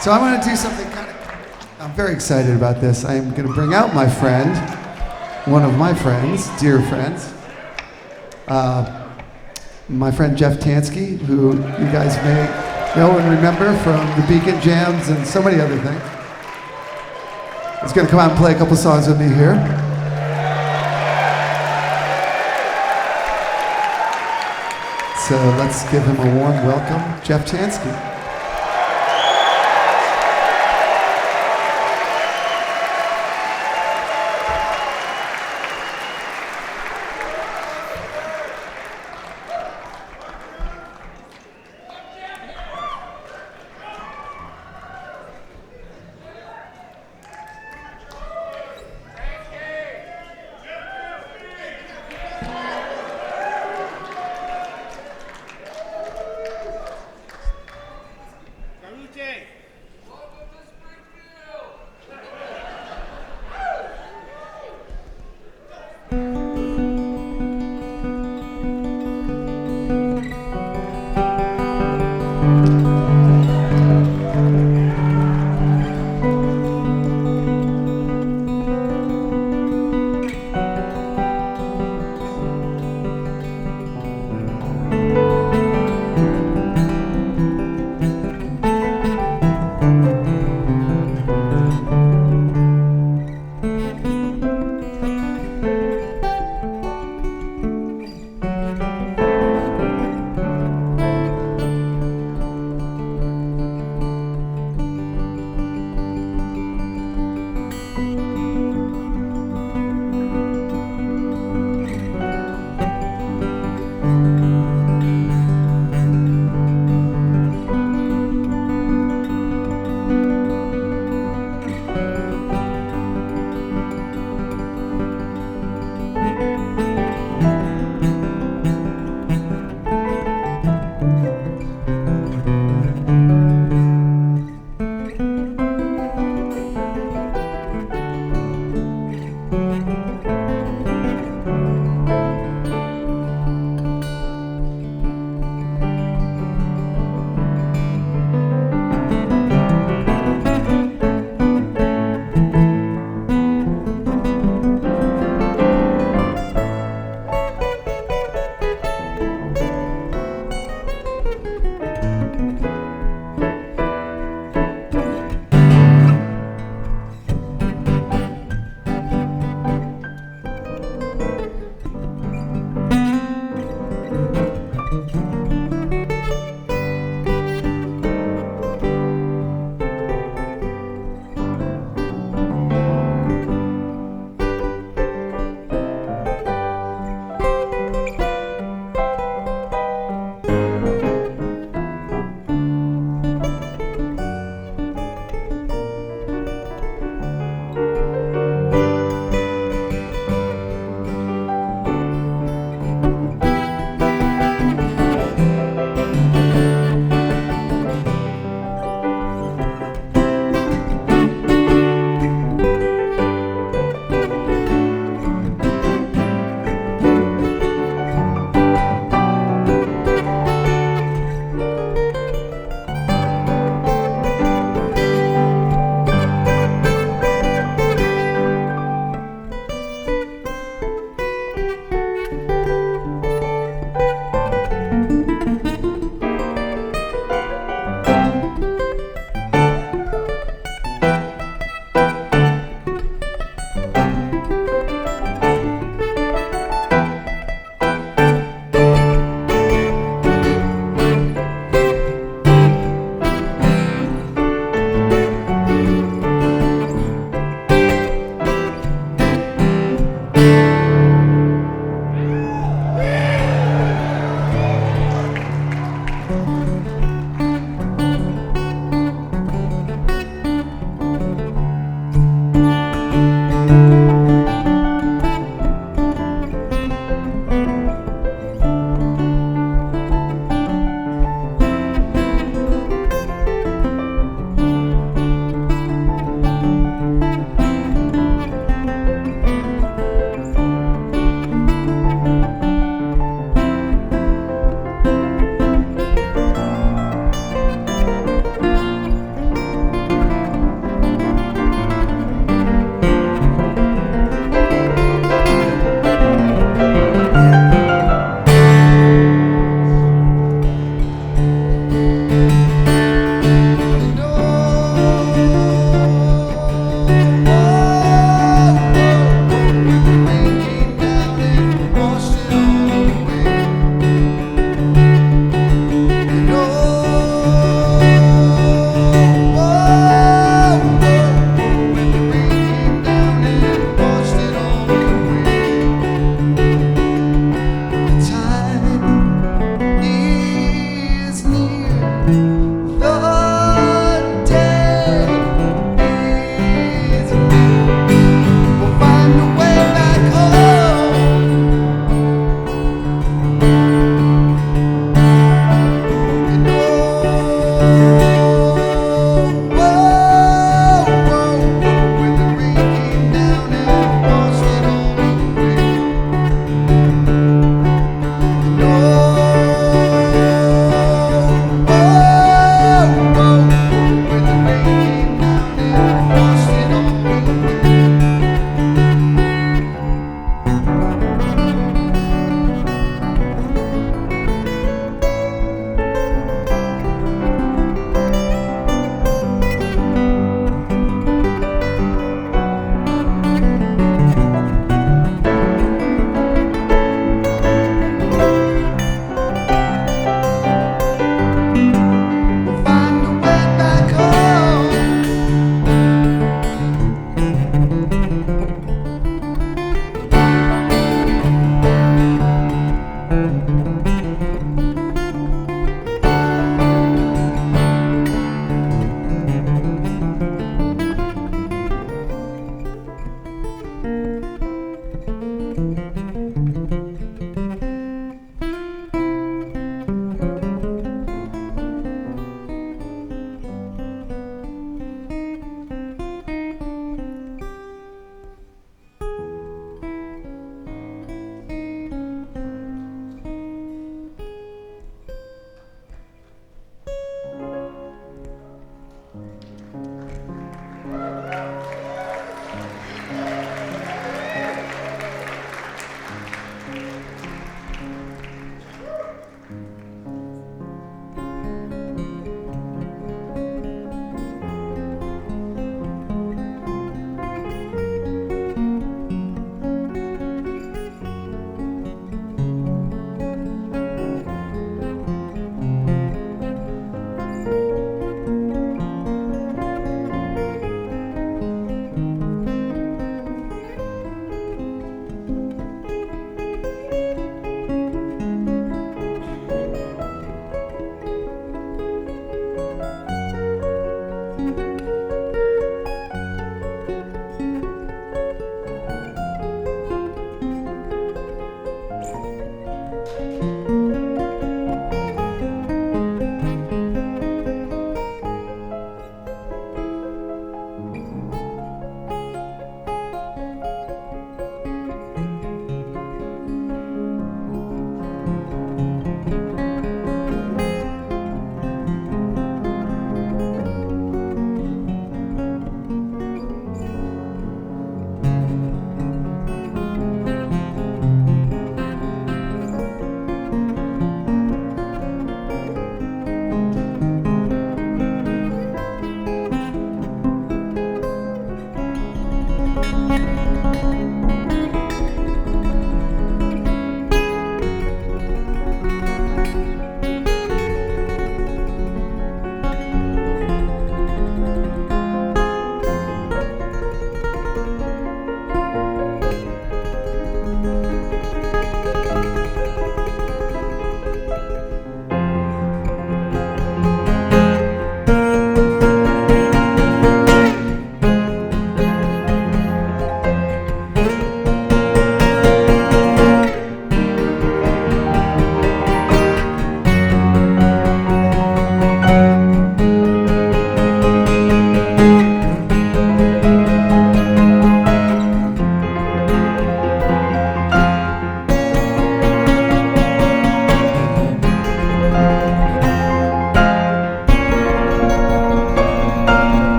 So I'm going to do something I'm very excited about this. I'm going to bring out my friend, one of my friends, dear friends, my friend Jeff Tansky, who you guys may know and remember from the Beacon Jams and so many other things. He's going to come out and play a couple songs with me here. So let's give him a warm welcome, Jeff Tansky.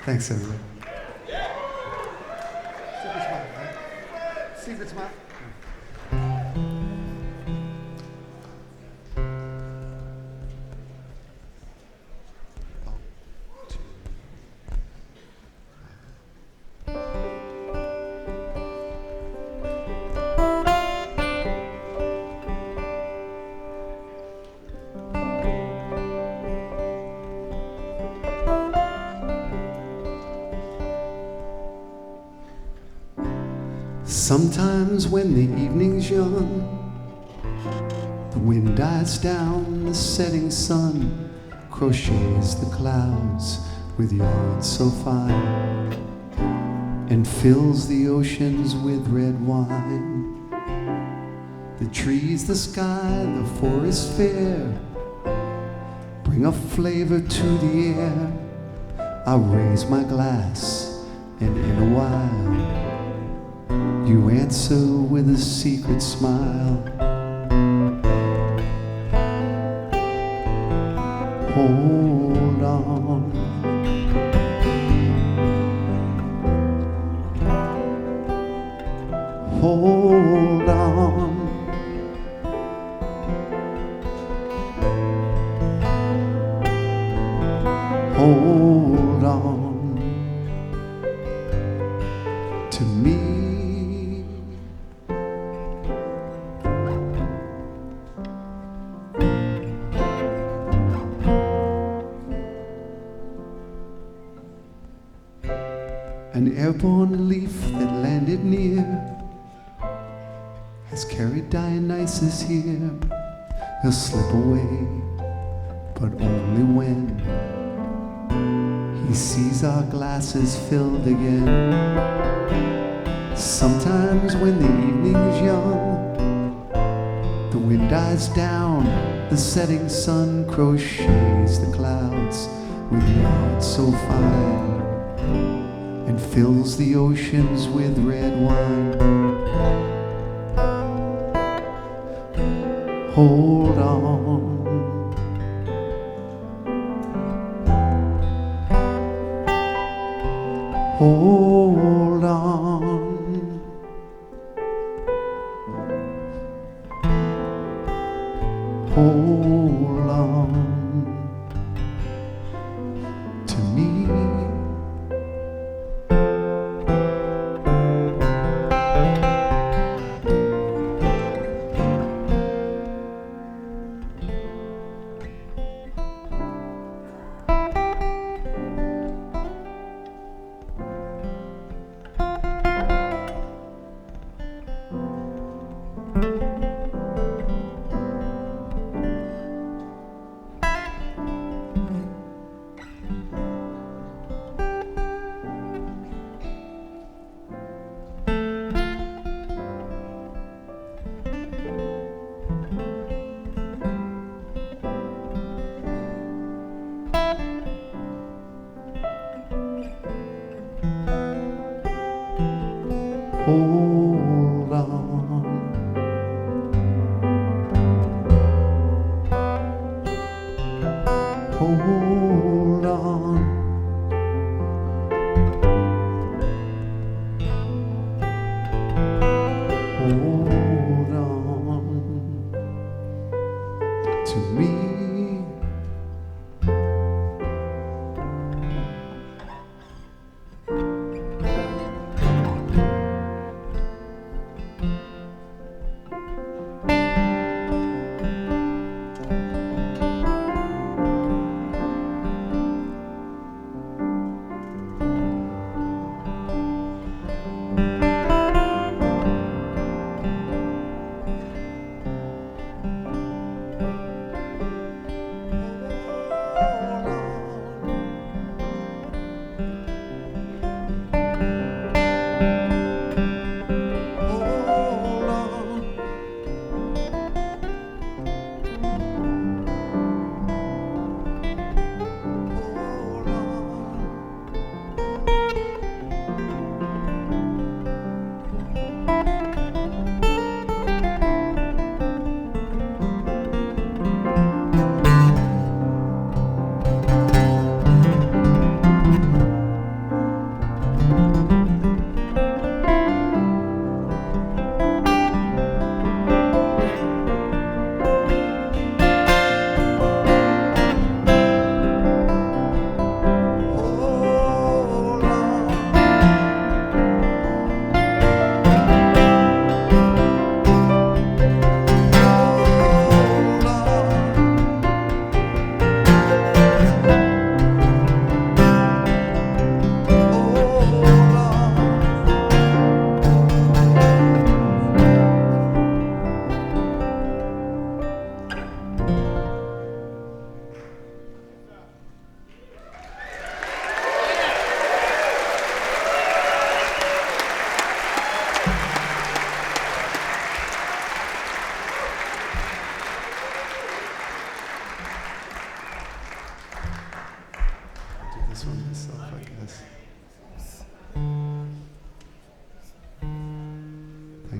Thanks, everybody. Secret smile. Sometimes when the evening's young, the wind dies down, the setting sun crochets the clouds with yarns so fine and fills the oceans with red wine. The trees, the sky, the forest fair bring a flavor to the air. I raise my glass and in a while you answer with a secret smile. Hold on. Hold on. Hold on to me. An airborne leaf that landed near has carried Dionysus here. He'll slip away, but only when he sees our glasses filled again. Sometimes when the evening's young, the wind dies down, the setting sun crochets the clouds with yarns so fine and fills the oceans with red wine. Hold on. Hold on. Hold on to me. Hold on. Hold on. Hold on to me.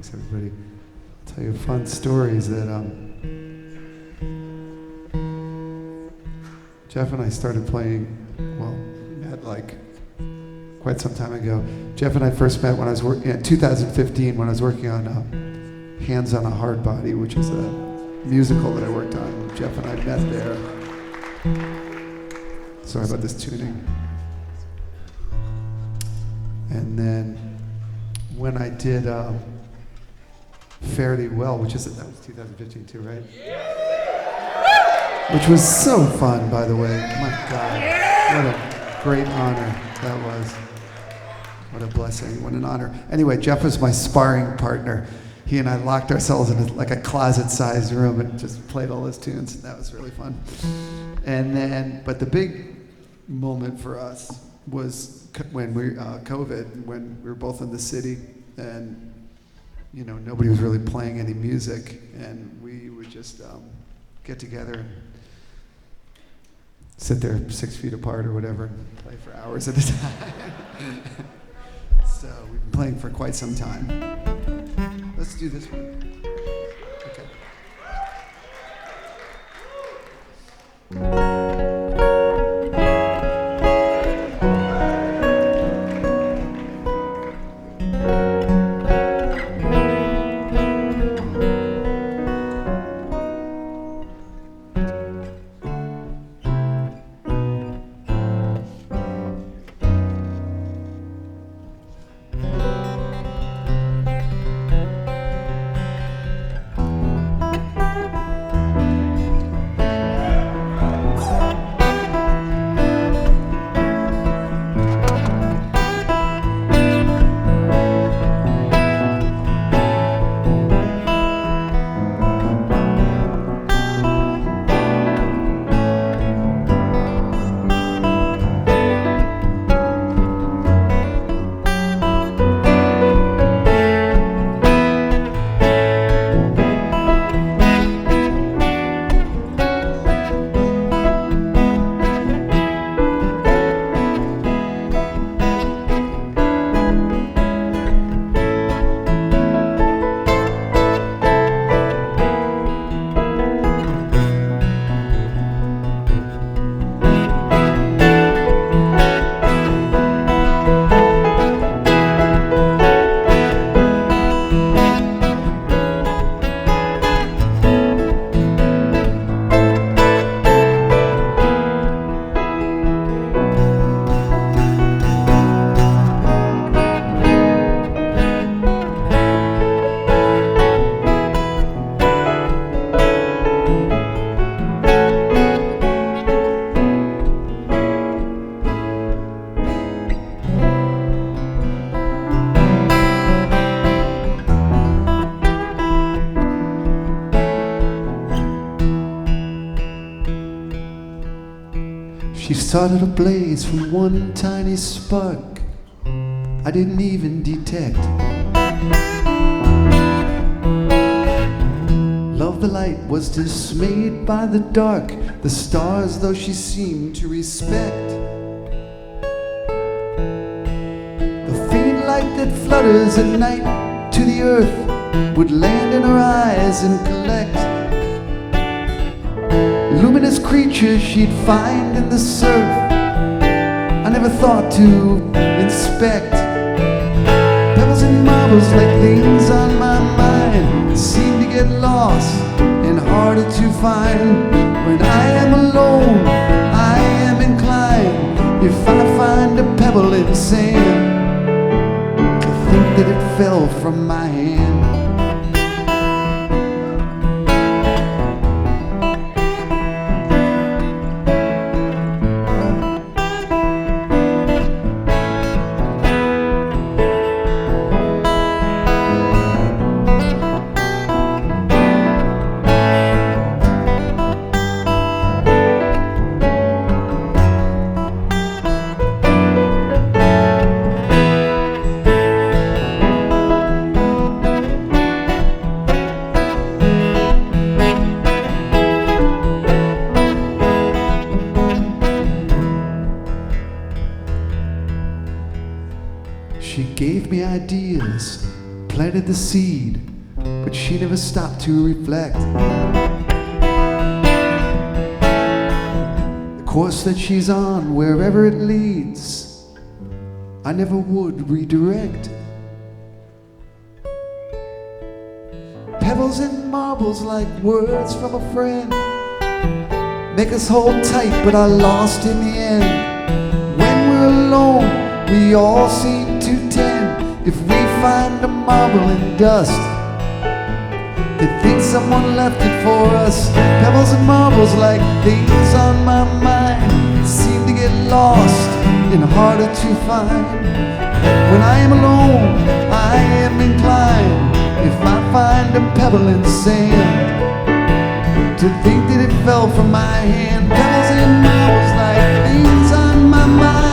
Thanks, everybody. I'll tell you fun stories that Jeff and I started playing, well, we met like quite some time ago. Jeff and I first met when I was working, in 2015, when I was working on Hands on a Hard Body, which is a musical that I worked on. Jeff and I met there. Sorry about this tuning. And then when I did Fare Thee Well, that was 2015 too, right? Which was so fun, by the way. My God, what a great honor that was. What a blessing, what an honor. Anyway, Jeff was my sparring partner. He and I locked ourselves in like a closet-sized room and just played all those tunes. That was really fun. And then, but the big moment for us was when COVID, when we were both in the city, and nobody was really playing any music, and we would just get together and sit there 6 feet apart or whatever and play for hours at a time. So we've been playing for quite some time. Let's do this one. Okay. She started a blaze from one tiny spark I didn't even detect. Love the light was dismayed by the dark, the stars though she seemed to respect. The faint light that flutters at night to the earth would land in her eyes and collect luminous creatures she'd find in the surf I never thought to inspect. Pebbles and marbles like things on my mind seem to get lost and harder to find. When I am alone, I am inclined, if I find a pebble in sand, to think that it fell from my hand. planted the seed, but she never stopped to reflect. The course that she's on, wherever it leads, I never would redirect. Pebbles and marbles like words from a friend make us hold tight, but are lost in the end. When we're alone, we all seem to tend. If we find a marble in dust, they think someone left it for us. Pebbles and marbles like things on my mind seem to get lost and harder to find. When I am alone, I am inclined, if I find a pebble in sand, to think that it fell from my hand. Pebbles and marbles like things on my mind.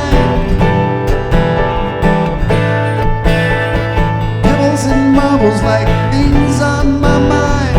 Pebbles and marbles like things on my mind.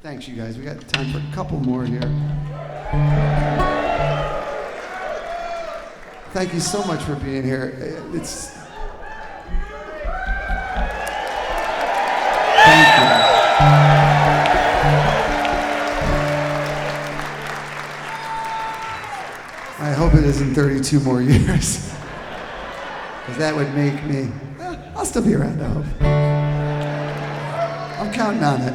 Thanks, you guys. We got time for a couple more here. Thank you so much for being here. Thank you. is in 32 more years. Because that would make me, I'll still be around, I hope. I'm counting on it.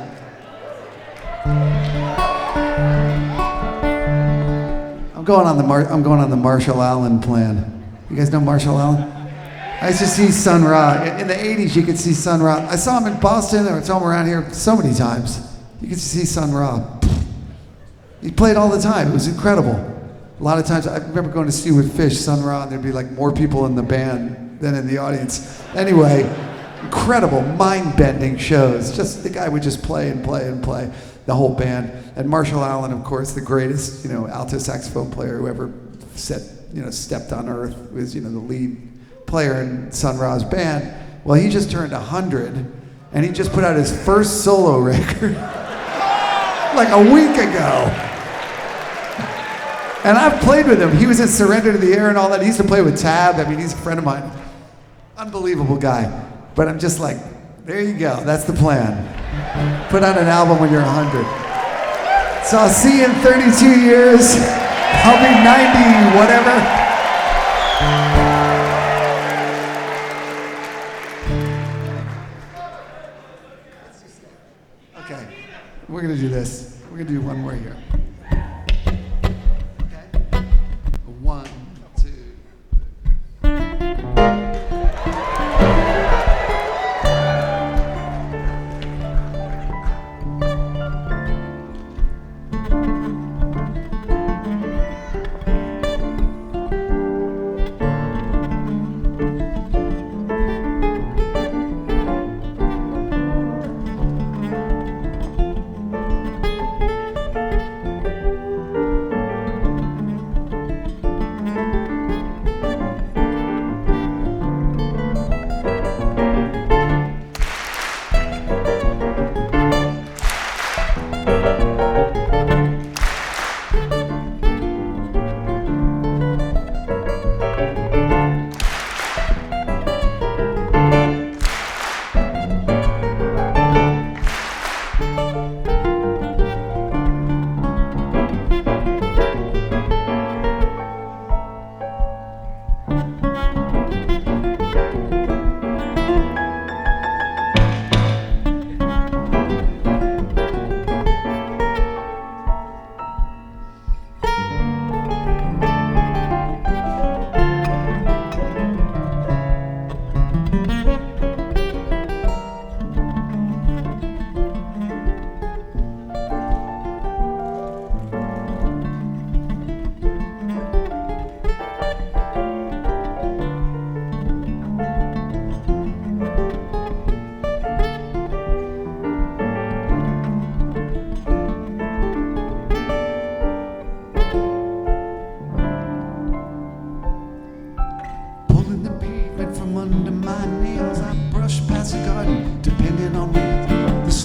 I'm going on the Marshall Allen plan. You guys know Marshall Allen? I used to see Sun Ra. In the 80s, you could see Sun Ra. I saw him in Boston, or I saw him around here so many times. You could see Sun Ra. He played all the time. It was incredible. A lot of times, I remember going to see with Phish, Sun Ra, and there'd be like more people in the band than in the audience. Anyway, incredible, mind-bending shows. Just the guy would just play and play and play, the whole band. And Marshall Allen, of course, the greatest, alto saxophone player who ever stepped on earth, was, the lead player in Sun Ra's band. Well, he just turned 100, and he just put out his first solo record like a week ago. And I've played with him. He was in Surrender to the Air and all that. He used to play with Tab. I mean, he's a friend of mine. Unbelievable guy. But I'm just like, there you go. That's the plan. Put out an album when you're 100. So I'll see you in 32 years. I'll be 90, whatever. Okay, we're gonna do this. We're gonna do one more here. Okay? 1, 2.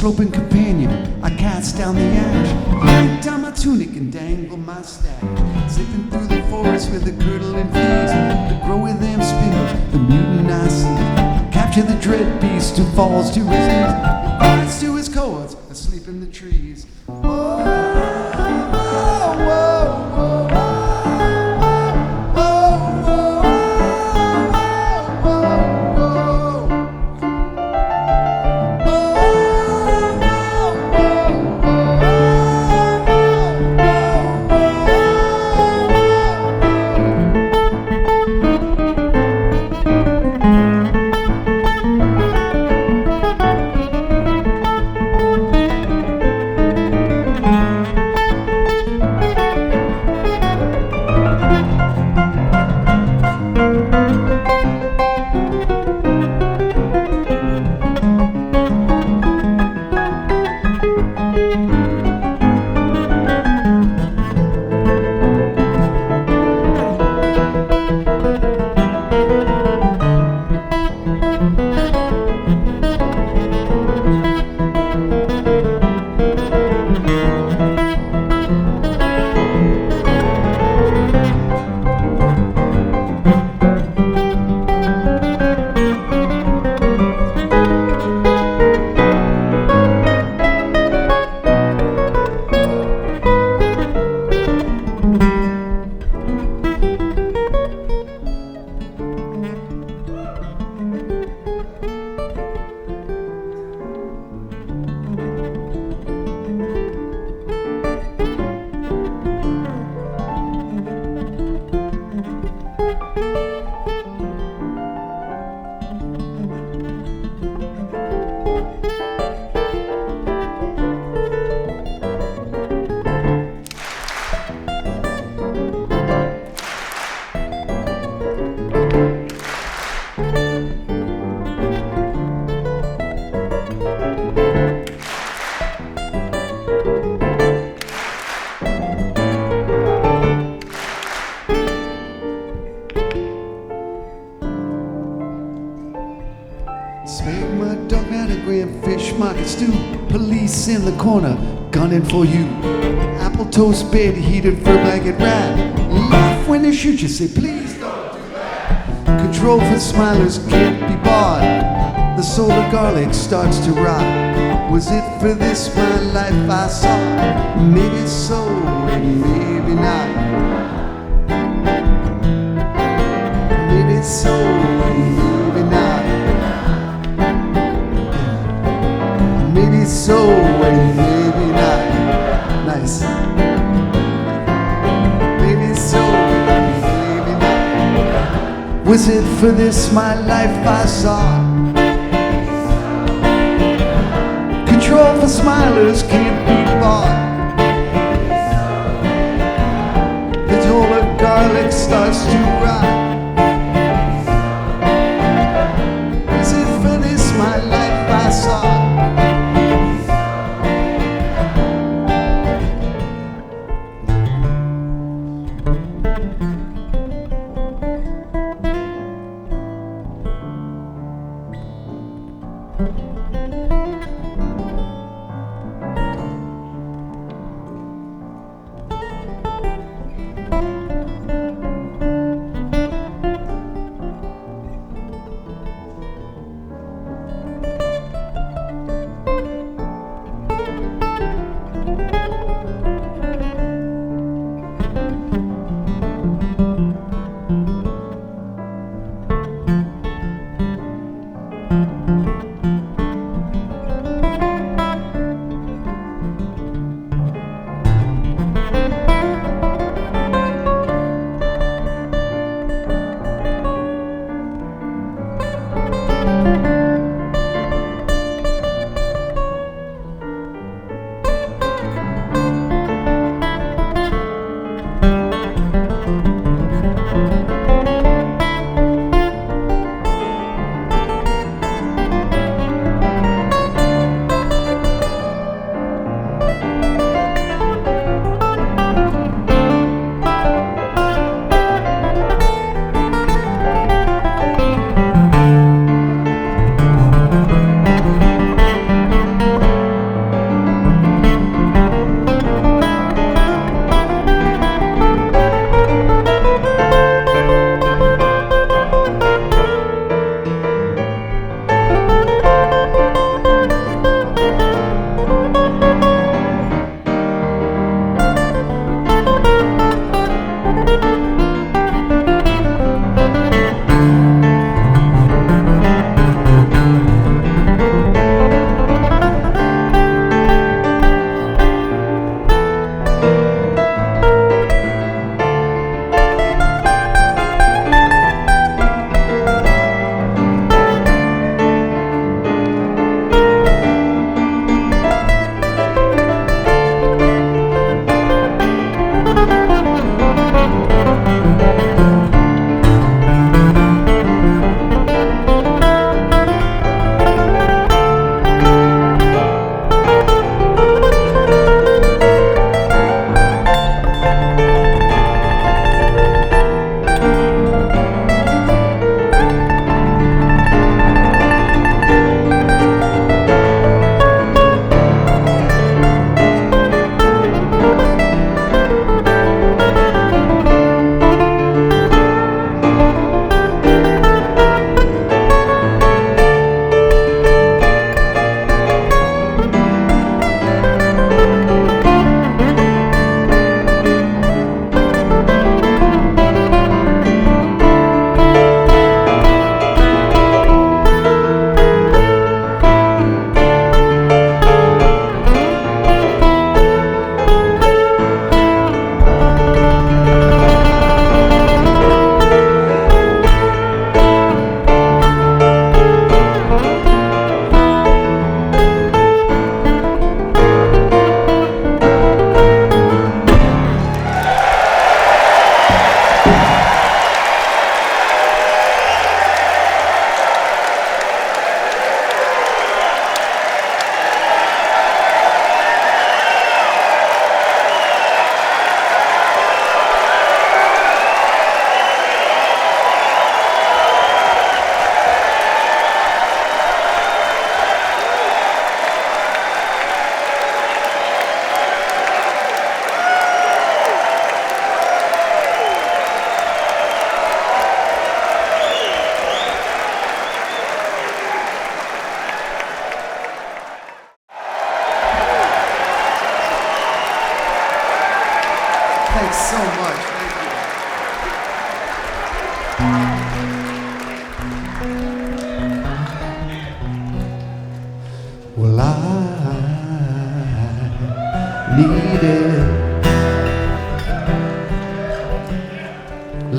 Sloping companion, I cast down the ash, yank down my tunic and dangle my staff, zipping through the forest with the girdle and fleas, to grow with them spindles, the mutant I see, capture the dread beast who falls to his knees, rides to his cohorts, asleep in the trees. Spade mud dog anagram, fish market stew. Police in the corner, gunning for you. Apple toast bed, heated fur blanket rat. Laugh when they shoot you, say please don't do that. Control for smilers can't be barred. The solar garlic starts to rot. Was it for this my life I saw? Maybe so, and maybe not. Maybe so, and maybe not. Maybe so, and maybe not. Nice. Maybe so, and maybe not. Was it for this my life I saw? Control for smilers can't be bought. The total garlic starts to rot. Is it for this my life I saw?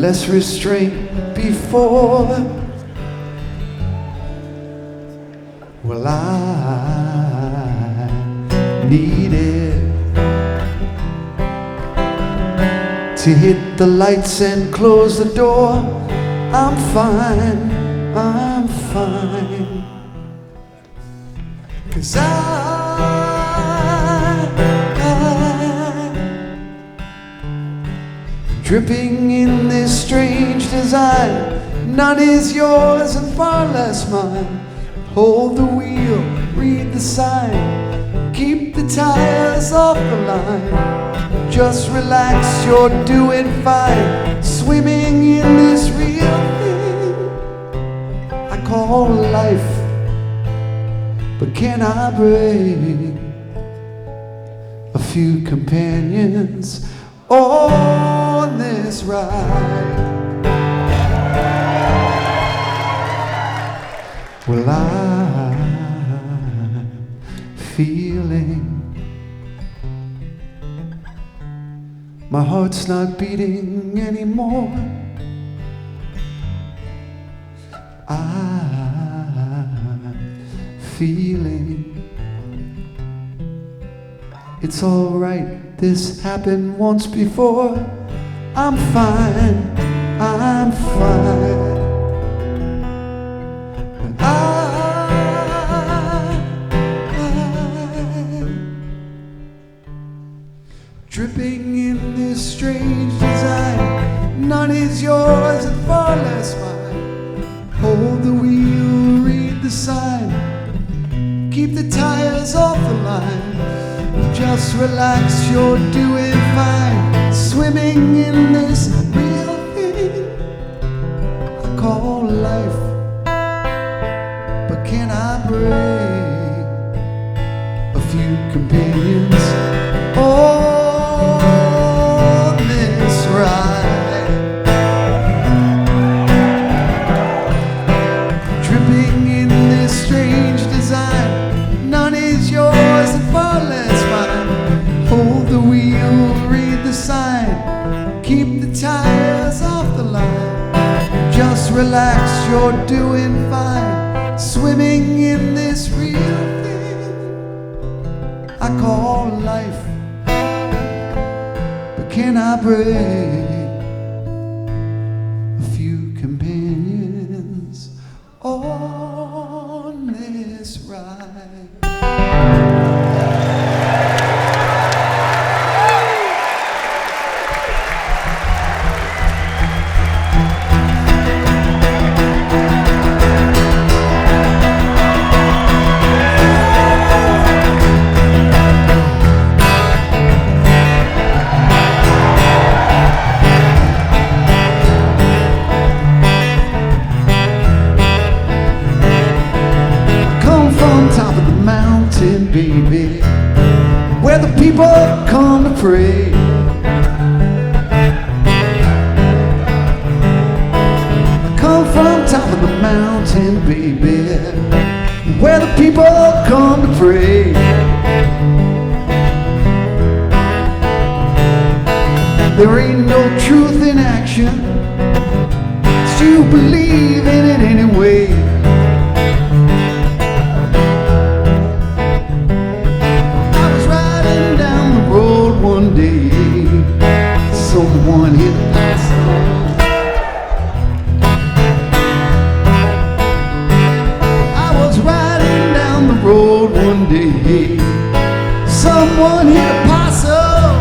less restraint before. Well, I need it to hit the lights and close the door. I'm fine, I'm fine, 'cause dripping in this strange design. None is yours and far less mine. Hold the wheel, read the sign, keep the tires off the line. Just relax, you're doing fine. Swimming in this real thing I call life. But can I bring a few companions on this ride? Well, I'm feeling my heart's not beating anymore. I'm feeling it's alright, this happened once before. I'm fine, I'm fine. Dripping in this strange design. None is yours and far less mine. Hold the wheel, read the sign, keep the tires off the line. Just relax, you're doing fine. Swimming in this real thing I call life. But can I bring a few companions on this ride? Dripping in this strange design. None is yours and far less mine. Hold the wheel, read the sign, keep the tires off the line. Just relax, you're doing fine. Swimming in this real thing I call life. But can I bring a few companions on this ride? Baby, where the people come to pray. Come from top of the mountain, baby, where the people come to pray. There ain't no truth in action, so you believe in it anyway. One day, someone hit a Possum. I was riding down the road one day, someone hit a Possum.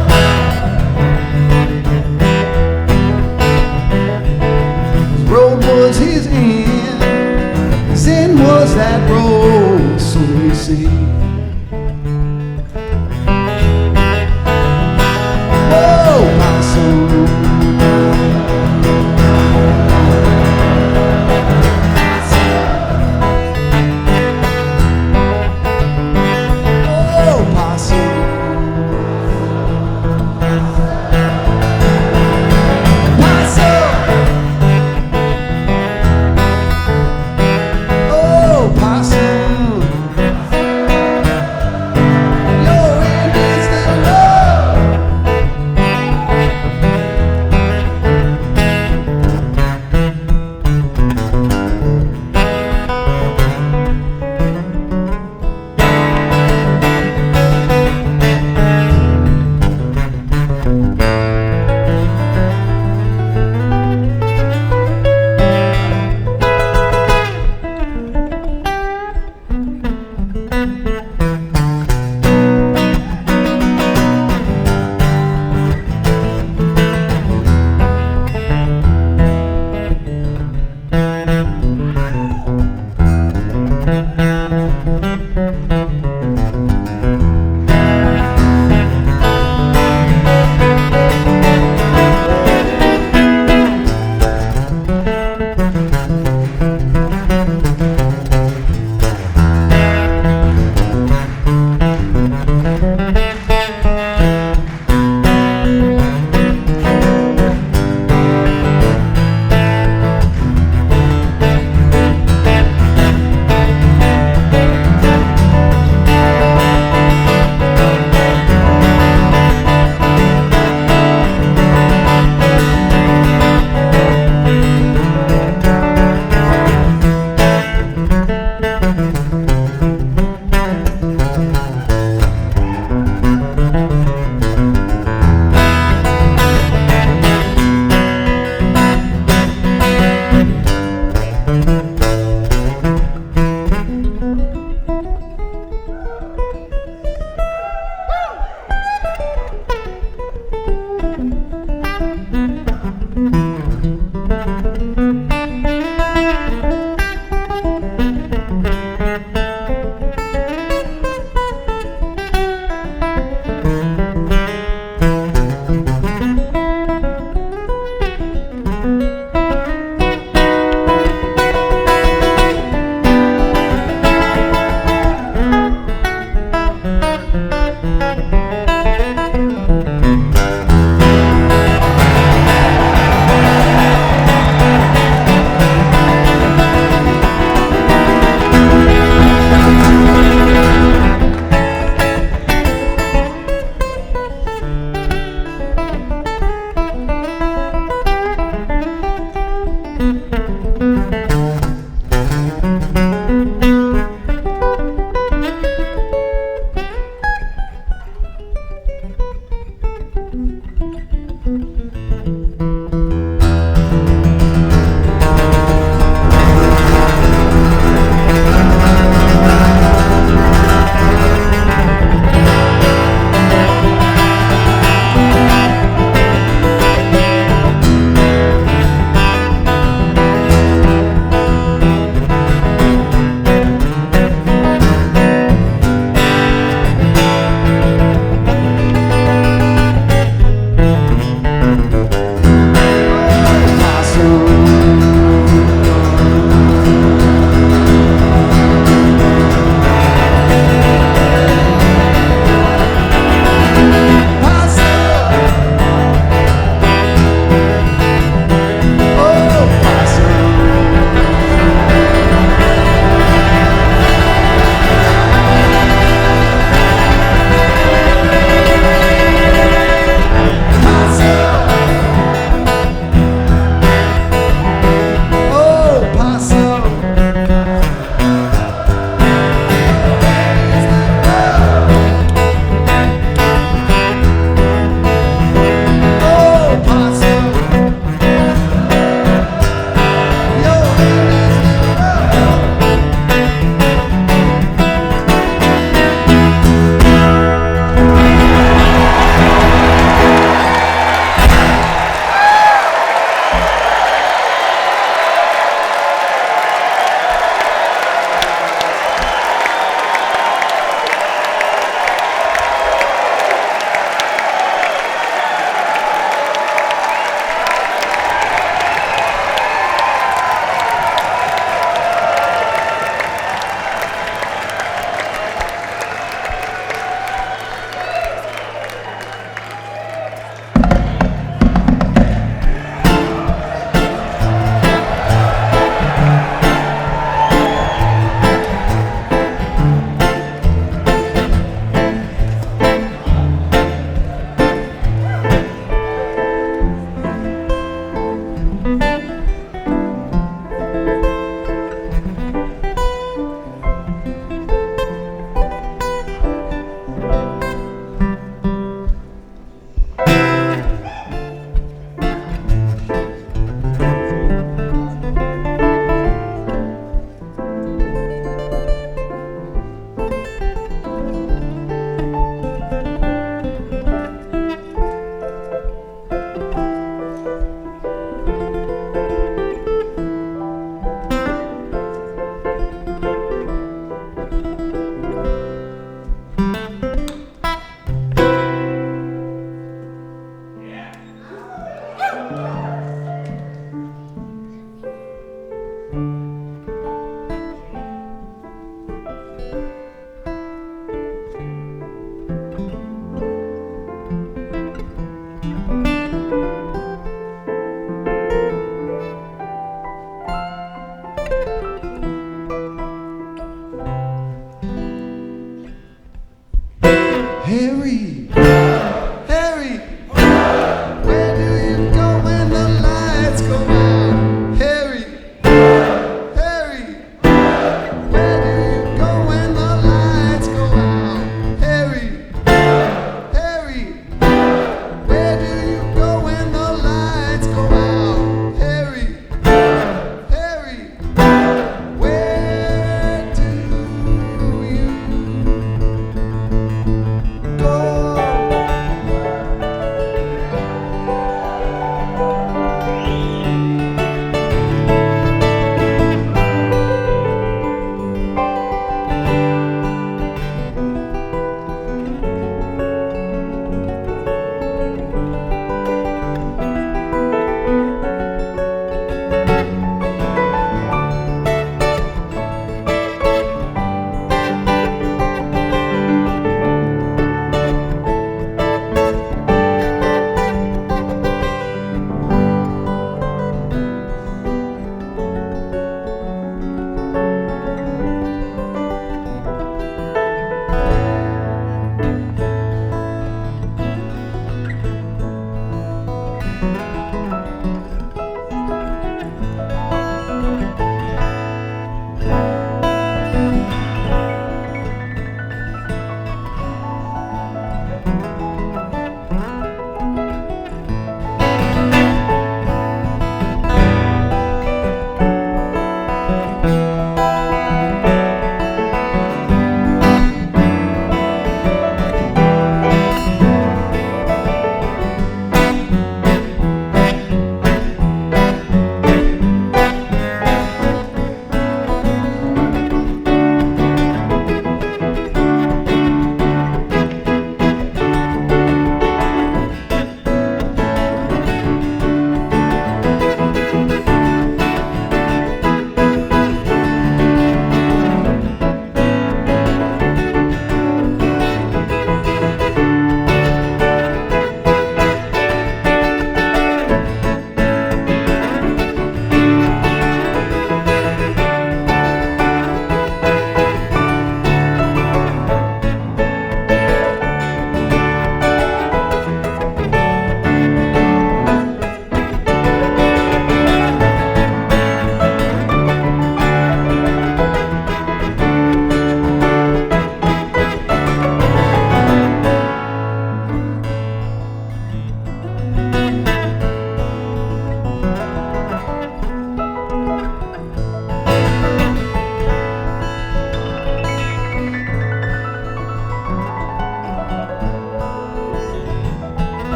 His road was his end, his end was that road, so they say.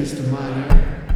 Mr. Minor.